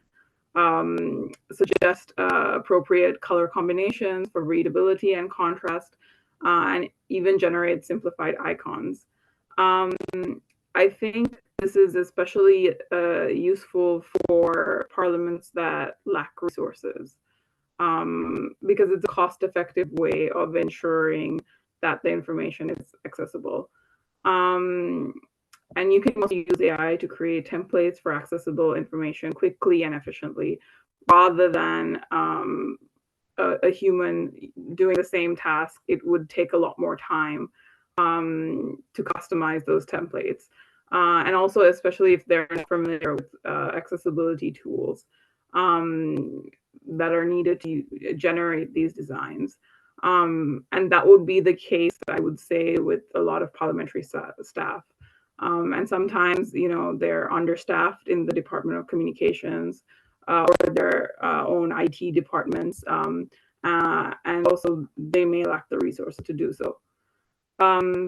suggest appropriate color combinations for readability and contrast, and even generate simplified icons. I think this is especially useful for parliaments that lack resources, because it's a cost-effective way of ensuring that the information is accessible. And you can also use AI to create templates for accessible information quickly and efficiently, rather than a human doing the same task. It would take a lot more time to customize those templates. And also, especially if they're not familiar with accessibility tools that are needed to generate these designs. And that would be the case, I would say, with a lot of parliamentary staff. And sometimes, they're understaffed in the Department of Communications or their own IT departments. And also, they may lack the resources to do so.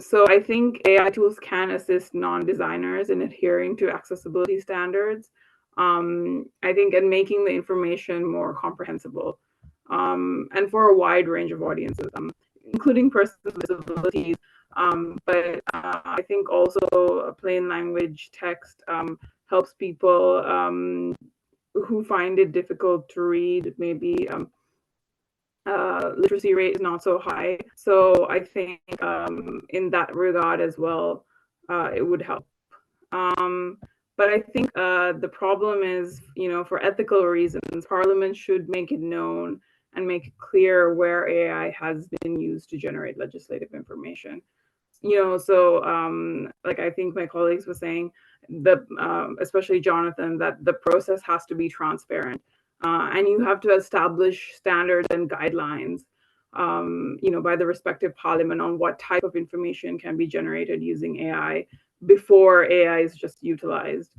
So I think AI tools can assist non-designers in adhering to accessibility standards, I think, and making the information more comprehensible, and for a wide range of audiences, including persons with disabilities. But I think also a plain language text helps people who find it difficult to read. Maybe literacy rate is not so high. So I think in that regard as well, it would help. But I think the problem is, for ethical reasons, Parliament should make it known and make it clear where AI has been used to generate legislative information. So like I think my colleagues were saying, especially Jonathan, that the process has to be transparent, and you have to establish standards and guidelines, by the respective parliament on what type of information can be generated using AI before AI is just utilized.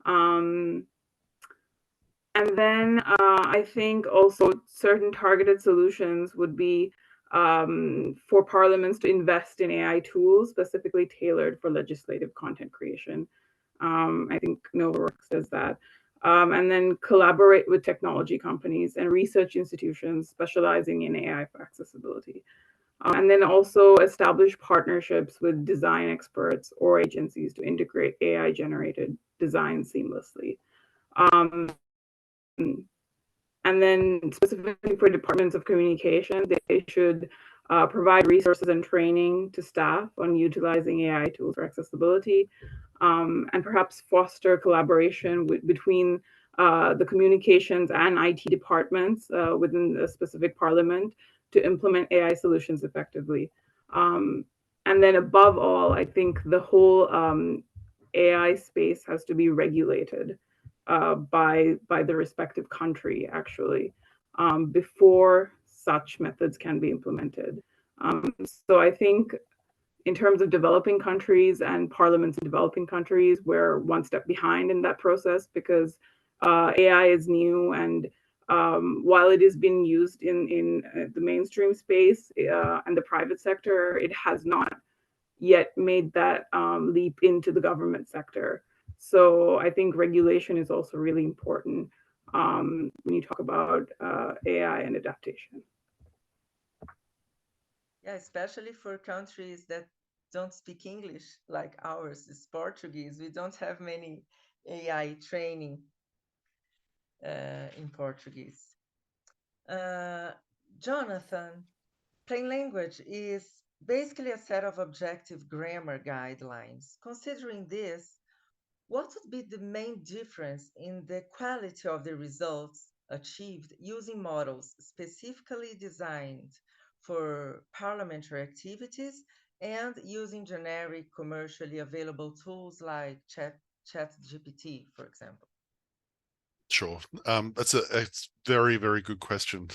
And then I think also certain targeted solutions would be for parliaments to invest in AI tools specifically tailored for legislative content creation. I think NovaWorks does that. And then collaborate with technology companies and research institutions specializing in AI for accessibility. And then also establish partnerships with design experts or agencies to integrate AI-generated design seamlessly. And then specifically for departments of communication, they should provide resources and training to staff on utilizing AI tools for accessibility, and perhaps foster collaboration between the communications and IT departments within a specific parliament to implement AI solutions effectively. And then above all, I think the whole AI space has to be regulated by the respective country, actually, before such methods can be implemented. So I think in terms of developing countries and parliaments in developing countries, we're one step behind in that process because AI is new, and while it is being used in the mainstream space and the private sector, it has not yet made that leap into the government sector. So I think regulation is also really important when you talk about AI and adaptation. Yeah, especially for countries that don't speak English like ours is Portuguese. We don't have many AI training in Portuguese. Jonathan, plain language is basically a set of objective grammar guidelines. Considering this, what would be the main difference in the quality of the results achieved using models specifically designed for parliamentary activities and using generic commercially available tools like ChatGPT, for example? Sure. It's very, very good question.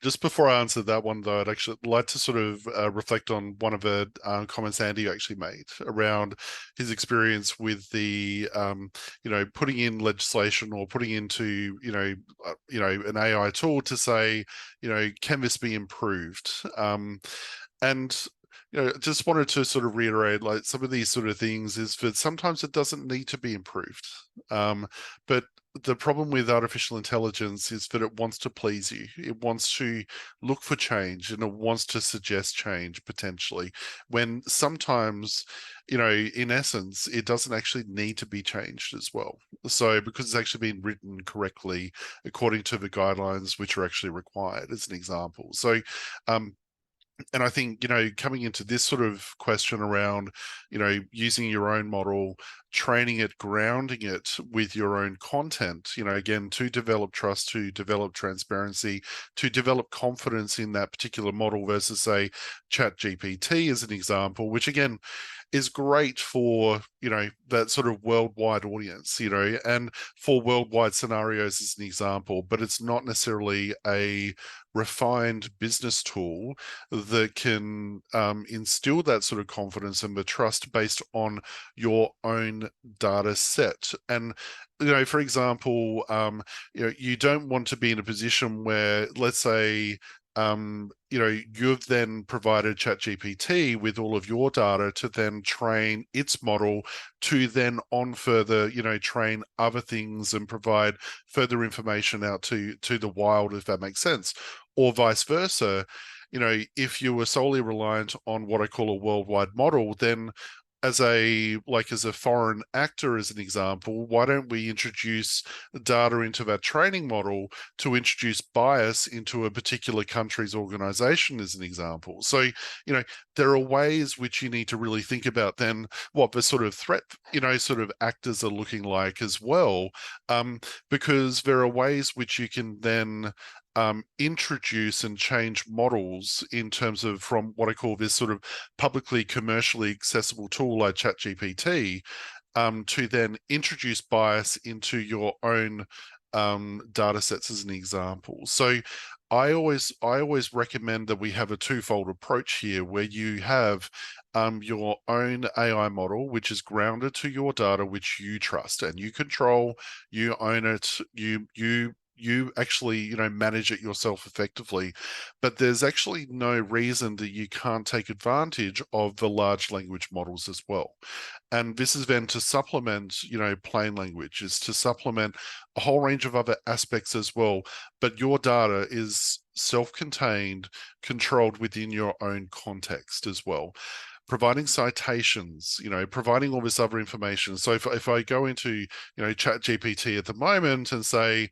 Just before I answer that one, though, I'd actually like to sort of reflect on one of the comments Andy actually made around his experience with the, putting in legislation or putting into, an AI tool to say, can this be improved? And just wanted to sort of reiterate, like, some of these sort of things is that sometimes it doesn't need to be improved. But the problem with artificial intelligence is that it wants to please you. It wants to look for change, and it wants to suggest change potentially, when sometimes, in essence, it doesn't actually need to be changed as well. So because it's actually been written correctly according to the guidelines which are actually required, as an example. So and I think, coming into this sort of question around, using your own model, training it, grounding it with your own content, again, to develop trust, to develop transparency, to develop confidence in that particular model versus, say, ChatGPT as an example, which again is great for, that sort of worldwide audience, and for worldwide scenarios as an example, but it's not necessarily a refined business tool that can instill that sort of confidence and the trust based on your own data set. And for example, you don't want to be in a position where, let's say, you've then provided ChatGPT with all of your data to then train its model to then on further, train other things and provide further information out to the wild, if that makes sense. Or vice versa, if you were solely reliant on what I call a worldwide model, then as a foreign actor, as an example, why don't we introduce data into that training model to introduce bias into a particular country's organization, as an example? So, there are ways which you need to really think about then what the sort of threat, sort of actors are looking like as well, because there are ways which you can then introduce and change models in terms of, from what I call this sort of publicly commercially accessible tool like ChatGPT, to then introduce bias into your own data sets, as an example. So I always recommend that we have a twofold approach here, where you have your own AI model, which is grounded to your data, which you trust and you control, you own it, you actually, manage it yourself effectively. But there's actually no reason that you can't take advantage of the large language models as well. And this is then to supplement, plain language, is to supplement a whole range of other aspects as well. But your data is self-contained, controlled within your own context as well. Providing citations, providing all this other information. So if I go into, ChatGPT at the moment and say,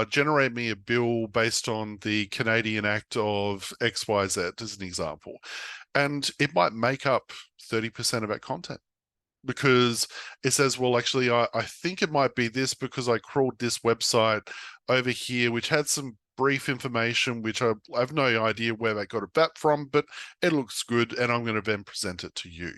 generate me a bill based on the Canadian Act of XYZ, as an example. And it might make up 30% of that content, because it says, well, actually, I think it might be this because I crawled this website over here, which had some brief information, which I have no idea where they got it back from, but it looks good, and I'm going to then present it to you.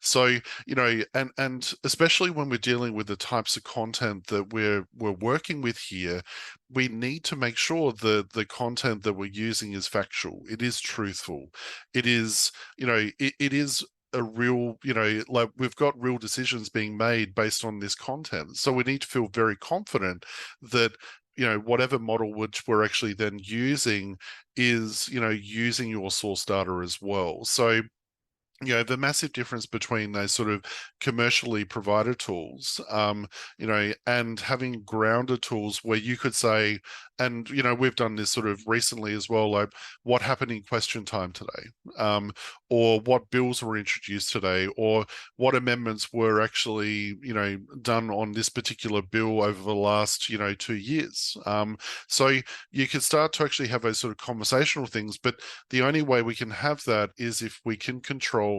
So, you know, and especially when we're dealing with the types of content that we're working with here, we need to make sure that the content that we're using is factual, it is truthful, it is, you know, it is a real, you know, like we've got real decisions being made based on this content. So we need to feel very confident that, you know, whatever model which we're actually then using is, you know, using your source data as well. So, you know, the massive difference between those sort of commercially provided tools, you know, and having grounded tools where you could say, and, you know, we've done this sort of recently as well, like what happened in question time today, or what bills were introduced today, or what amendments were actually, you know, done on this particular bill over the last, you know, 2 years. So you can start to actually have those sort of conversational things, but the only way we can have that is if we can control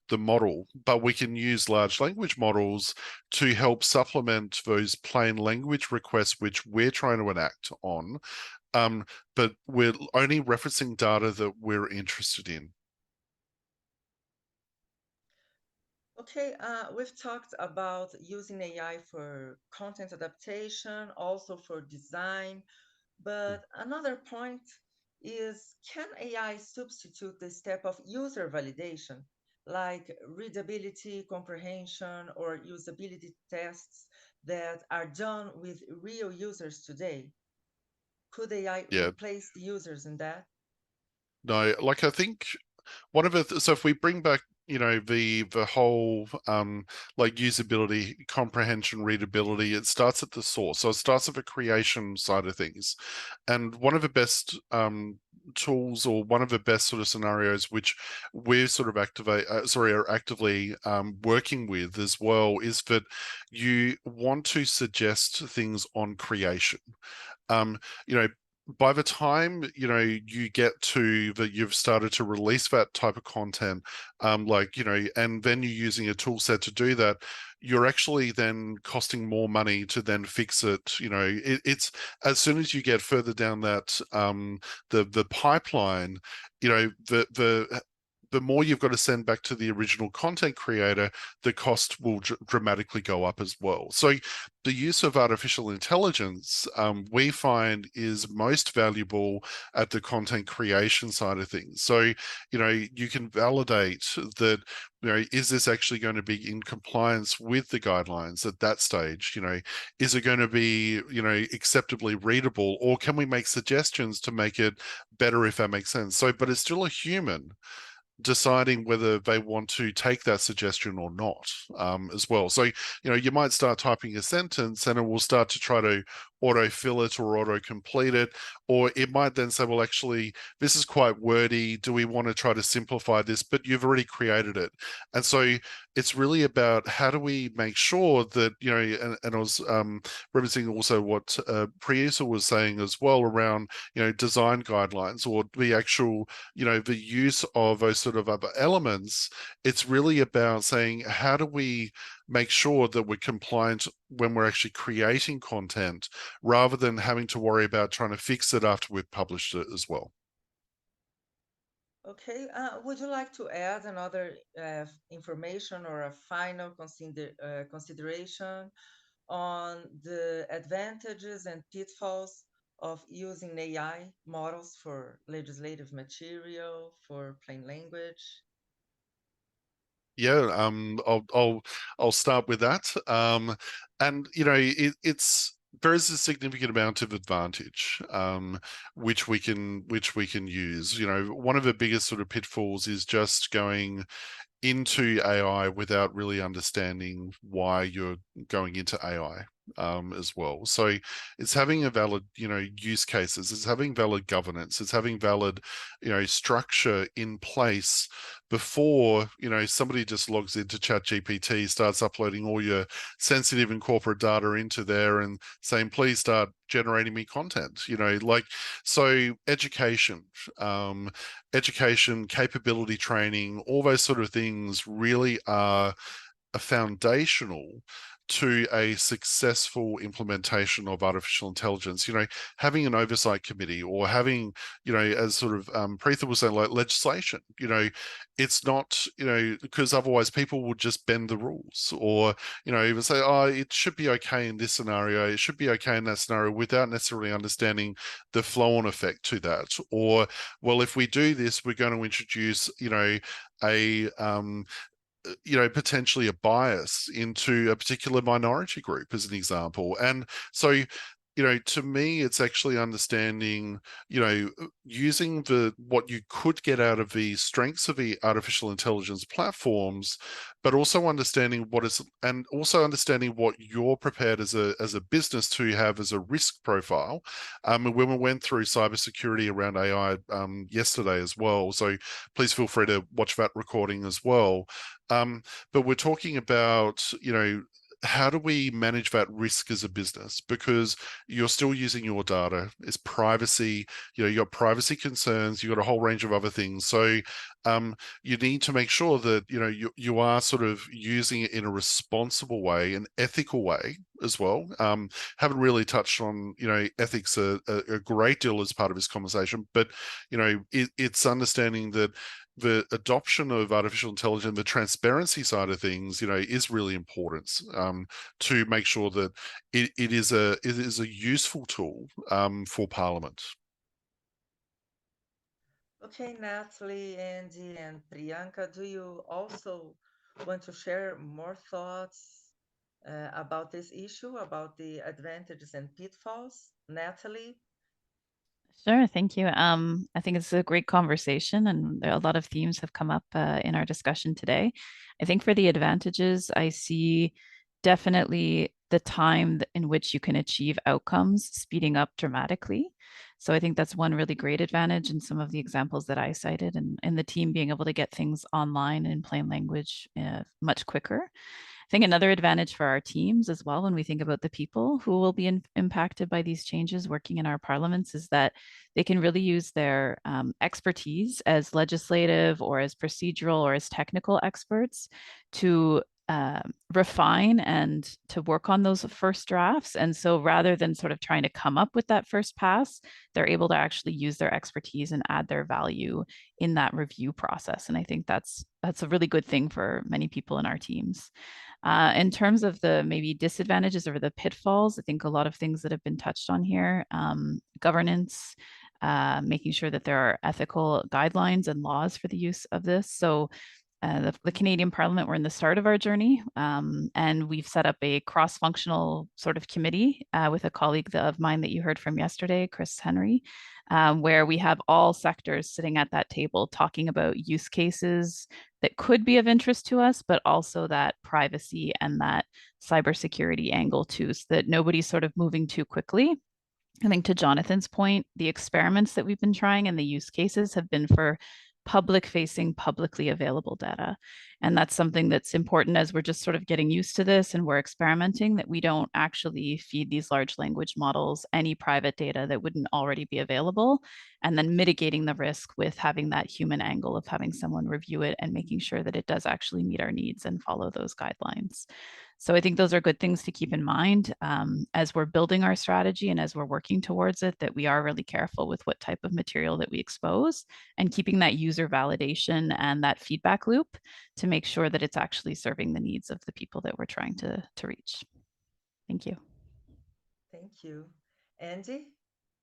the model, but we can use large language models to help supplement those plain language requests which we're trying to enact on, but we're only referencing data that we're interested in. Okay, we've talked about using AI for content adaptation, also for design, but another point is, can AI substitute the step of user validation, like readability, comprehension, or usability tests that are done with real users today? Could AI replace the users in that? No, like I think one of the, so if we bring back, you know, the whole like usability, comprehension, readability, it starts at the source. So it starts at the creation side of things. And one of the best tools, or one of the best sort of scenarios which we're sort of are actively working with as well, is that you want to suggest things on creation. You know, by the time, you know, you get to that, you've started to release that type of content, like, you know, and then you're using a tool set to do that, you're actually then costing more money to then fix it. You know, it's as soon as you get further down that the pipeline, you know, the more you've got to send back to the original content creator, the cost will dramatically go up as well. So the use of artificial intelligence, we find, is most valuable at the content creation side of things. So, you know, you can validate that, you know, is this actually going to be in compliance with the guidelines at that stage? You know, is it going to be, you know, acceptably readable, or can we make suggestions to make it better, if that makes sense? So, but it's still a human deciding whether they want to take that suggestion or not, as well. So, you know, you might start typing a sentence and it will start to try to auto-fill it or auto-complete it, or it might then say, well, actually, this is quite wordy. Do we want to try to simplify this? But you've already created it. And so it's really about how do we make sure that, you know, and I was referencing also what Priyanka was saying as well around, you know, design guidelines, or the actual, you know, the use of those sort of other elements. It's really about saying, how do we make sure that we're compliant when we're actually creating content, rather than having to worry about trying to fix it after we've published it as well. Okay, would you like to add another information or a final consideration on the advantages and pitfalls of using AI models for legislative material, for plain language? Yeah, I'll start with that. And you know, there is a significant amount of advantage which we can use. You know, one of the biggest sort of pitfalls is just going into AI without really understanding why you're going into AI. as well. So it's having a valid, use cases, it's having valid governance, it's having valid, structure in place before, somebody just logs into ChatGPT, starts uploading all your sensitive and corporate data into there and saying, please start generating me content, so education, capability training, all those sort of things really are foundational to a successful implementation of artificial intelligence. Having an oversight committee, or having, as sort of Preetha was saying, like legislation, it's not, because otherwise people would just bend the rules, or, even say, oh, it should be okay in this scenario, it should be okay in that scenario, without necessarily understanding the flow-on effect to that. Or, well, if we do this, we're going to introduce, a potentially a bias into a particular minority group, as an example. And so, to me, it's actually understanding, using what you could get out of the strengths of the artificial intelligence platforms, but also understanding what you're prepared as a business to have as a risk profile. When we went through cybersecurity around AI yesterday as well, so please feel free to watch that recording as well. But we're talking about, how do we manage that risk as a business? Because you're still using your data. It's privacy, you got privacy concerns, you've got a whole range of other things. So you need to make sure that, you are sort of using it in a responsible way, an ethical way as well. Haven't really touched on, ethics a great deal as part of this conversation, but, it's understanding that the adoption of artificial intelligence, the transparency side of things, is really important to make sure that it is a useful tool for Parliament. Okay, Natalie, Andy, and Priyanka, do you also want to share more thoughts about this issue, about the advantages and pitfalls? Natalie? Sure, thank you. I think it's a great conversation, and a lot of themes have come up in our discussion today. I think for the advantages, I see definitely the time in which you can achieve outcomes speeding up dramatically. So I think that's one really great advantage in some of the examples that I cited, and the team being able to get things online in plain language much quicker. I think another advantage for our teams as well, when we think about the people who will be impacted by these changes working in our parliaments, is that they can really use their expertise as legislative or as procedural or as technical experts to refine and to work on those first drafts. And so rather than sort of trying to come up with that first pass, they're able to actually use their expertise and add their value in that review process. And I think that's a really good thing for many people in our teams. In terms of the maybe disadvantages or the pitfalls, I think a lot of things that have been touched on here, governance, making sure that there are ethical guidelines and laws for the use of this. So the Canadian Parliament, we're in the start of our journey, and we've set up a cross-functional sort of committee with a colleague of mine that you heard from yesterday, Chris Henry, where we have all sectors sitting at that table talking about use cases that could be of interest to us, but also that privacy and that cybersecurity angle too, so that nobody's sort of moving too quickly. I think to Jonathan's point, the experiments that we've been trying and the use cases have been for public-facing, publicly available data. And that's something that's important as we're just sort of getting used to this and we're experimenting, that we don't actually feed these large language models any private data that wouldn't already be available, and then mitigating the risk with having that human angle of having someone review it and making sure that it does actually meet our needs and follow those guidelines. So I think those are good things to keep in mind as we're building our strategy and as we're working towards it, that we are really careful with what type of material that we expose and keeping that user validation and that feedback loop to make sure that it's actually serving the needs of the people that we're trying to reach. Thank you. Thank you. Andy,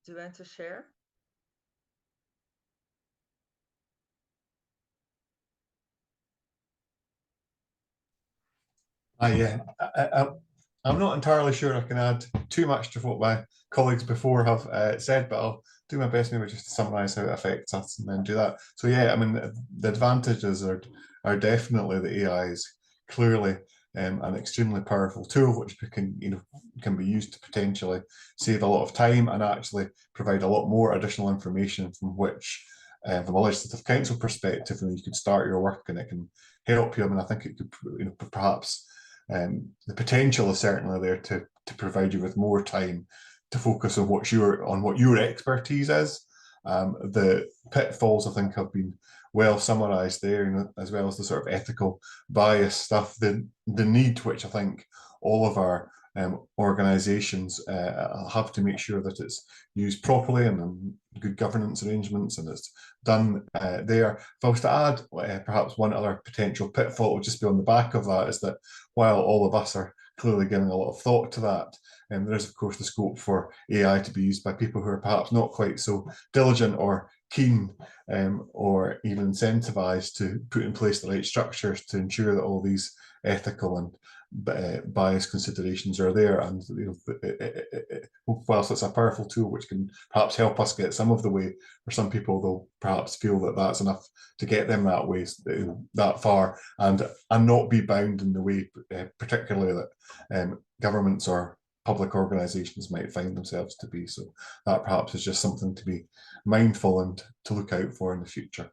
do you want to share? Yeah, I'm not entirely sure I can add too much to what my colleagues before have said, but I'll do my best maybe just to summarise how it affects us and then do that. So yeah, I mean, the advantages are definitely that AI is clearly an extremely powerful tool which can be used to potentially save a lot of time and actually provide a lot more additional information from which, from a legislative council perspective, you could start your work and it can help you. I mean, I think it could, perhaps the potential is certainly there to provide you with more time to focus on what your expertise is. The pitfalls, I think, have been well summarised there, as well as the sort of ethical bias stuff, the need which I think all of our organisations have to make sure that it's used properly and good governance arrangements and it's done there. If I was to add perhaps one other potential pitfall, would just be on the back of that, is that while all of us are clearly giving a lot of thought to that, there is of course the scope for AI to be used by people who are perhaps not quite so diligent or keen or even incentivized to put in place the right structures to ensure that all these ethical and bias considerations are there. And whilst it's a powerful tool which can perhaps help us get some of the way, for some people they'll perhaps feel that that's enough to get them that way, that far, and not be bound in the way particularly that governments or public organisations might find themselves to be. So that perhaps is just something to be mindful and to look out for in the future.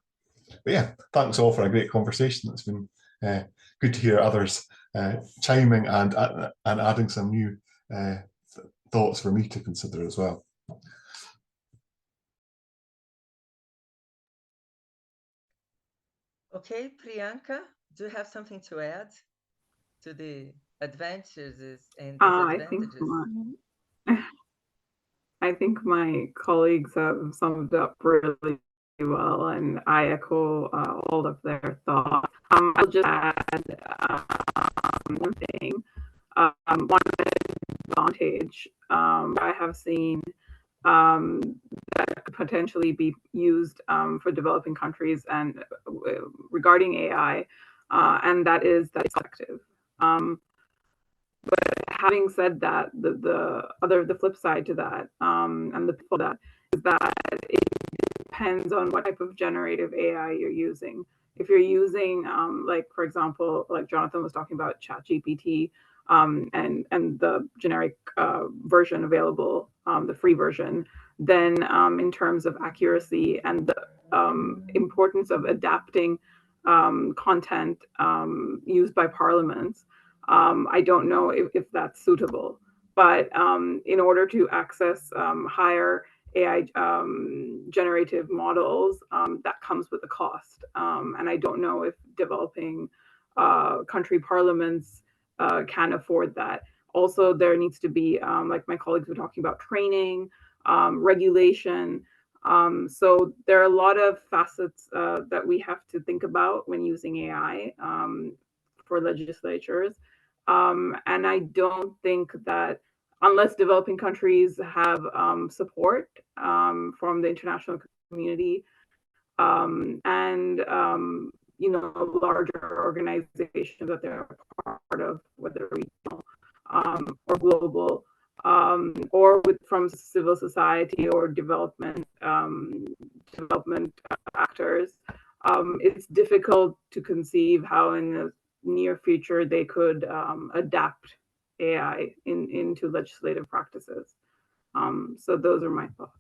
But yeah, thanks all for a great conversation. It's been good to hear others chiming and adding some new thoughts for me to consider as well. Okay, Priyanka, do you have something to add to the advantages and disadvantages? I think my colleagues have summed up really well, and I echo all of their thoughts. I'll just add one thing. One advantage I have seen that could potentially be used for developing countries and regarding AI, and that is that it's effective. But having said that, the flip side to that, and the people that is that it depends on what type of generative AI you're using. If you're using, like for example, like Jonathan was talking about ChatGPT, and the generic version available, the free version, then in terms of accuracy and the importance of adapting content used by parliaments, I don't know if that's suitable. But in order to access higher AI generative models, that comes with a cost. And I don't know if developing country parliaments can afford that. Also, there needs to be, like my colleagues were talking about, training, regulation. So there are a lot of facets that we have to think about when using AI for legislatures. And I don't think that unless developing countries have support from the international community and larger organizations that they're part of, whether regional or global, or from civil society or development actors, it's difficult to conceive how in the near future they could adapt AI into legislative practices. So those are my thoughts.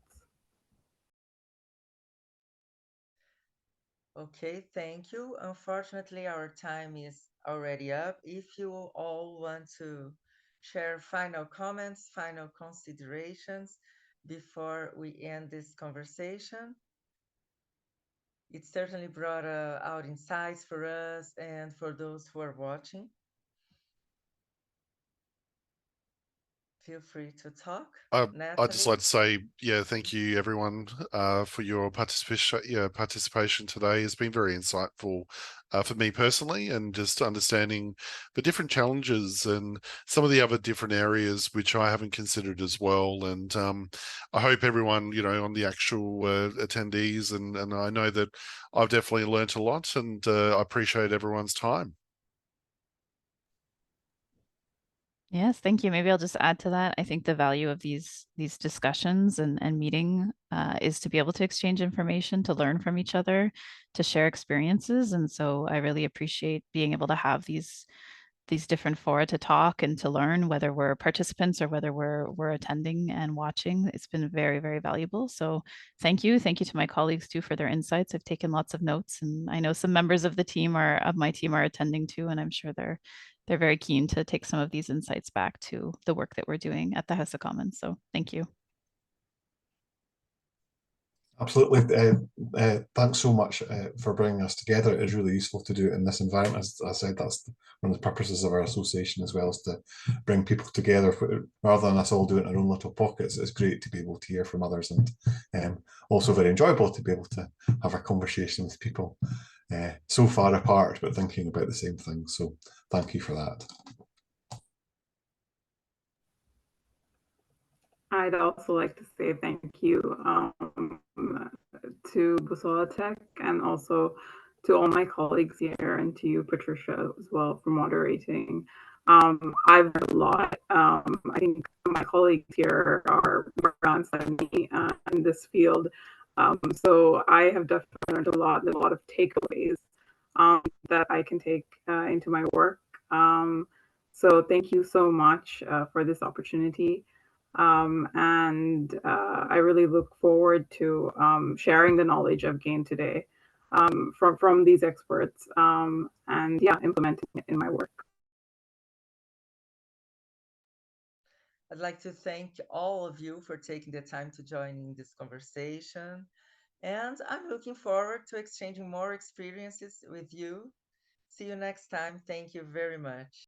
Okay, thank you. Unfortunately, our time is already up. If you all want to share final comments, final considerations before we end this conversation. It certainly brought out insights for us and for those who are watching. Feel free to talk. I'd just like to say, thank you everyone for your participation today. It's been very insightful for me personally, and just understanding the different challenges and some of the other different areas which I haven't considered as well. And I hope everyone, on the actual attendees, and I know that I've definitely learnt a lot, and I appreciate everyone's time. Yes, thank you. Maybe I'll just add to that. I think the value of these discussions and meeting is to be able to exchange information, to learn from each other, to share experiences. And so I really appreciate being able to have these these different fora to talk and to learn, whether we're participants or whether we're attending and watching. It's been very, very valuable. So thank you. Thank you to my colleagues too for their insights. I've taken lots of notes, and I know some members of my team are attending too, and I'm sure they're very keen to take some of these insights back to the work that we're doing at the House of Commons. So thank you. Absolutely. Thanks so much for bringing us together. It is really useful to do it in this environment. As I said, that's one of the purposes of our association as well, is to bring people together rather than us all doing it in our own little pockets. It's great to be able to hear from others, and also very enjoyable to be able to have a conversation with people so far apart but thinking about the same thing. So thank you for that. I'd also like to say thank you to Bússola Tech, and also to all my colleagues here, and to you, Patricia, as well, for moderating. I've learned a lot. I think my colleagues here are alongside me in this field. So I have definitely learned a lot of takeaways that I can take into my work. So thank you so much for this opportunity. And I really look forward to sharing the knowledge I've gained today from these experts, and yeah, implementing it in my work. I'd like to thank all of you for taking the time to join in this conversation. And I'm looking forward to exchanging more experiences with you. See you next time. Thank you very much.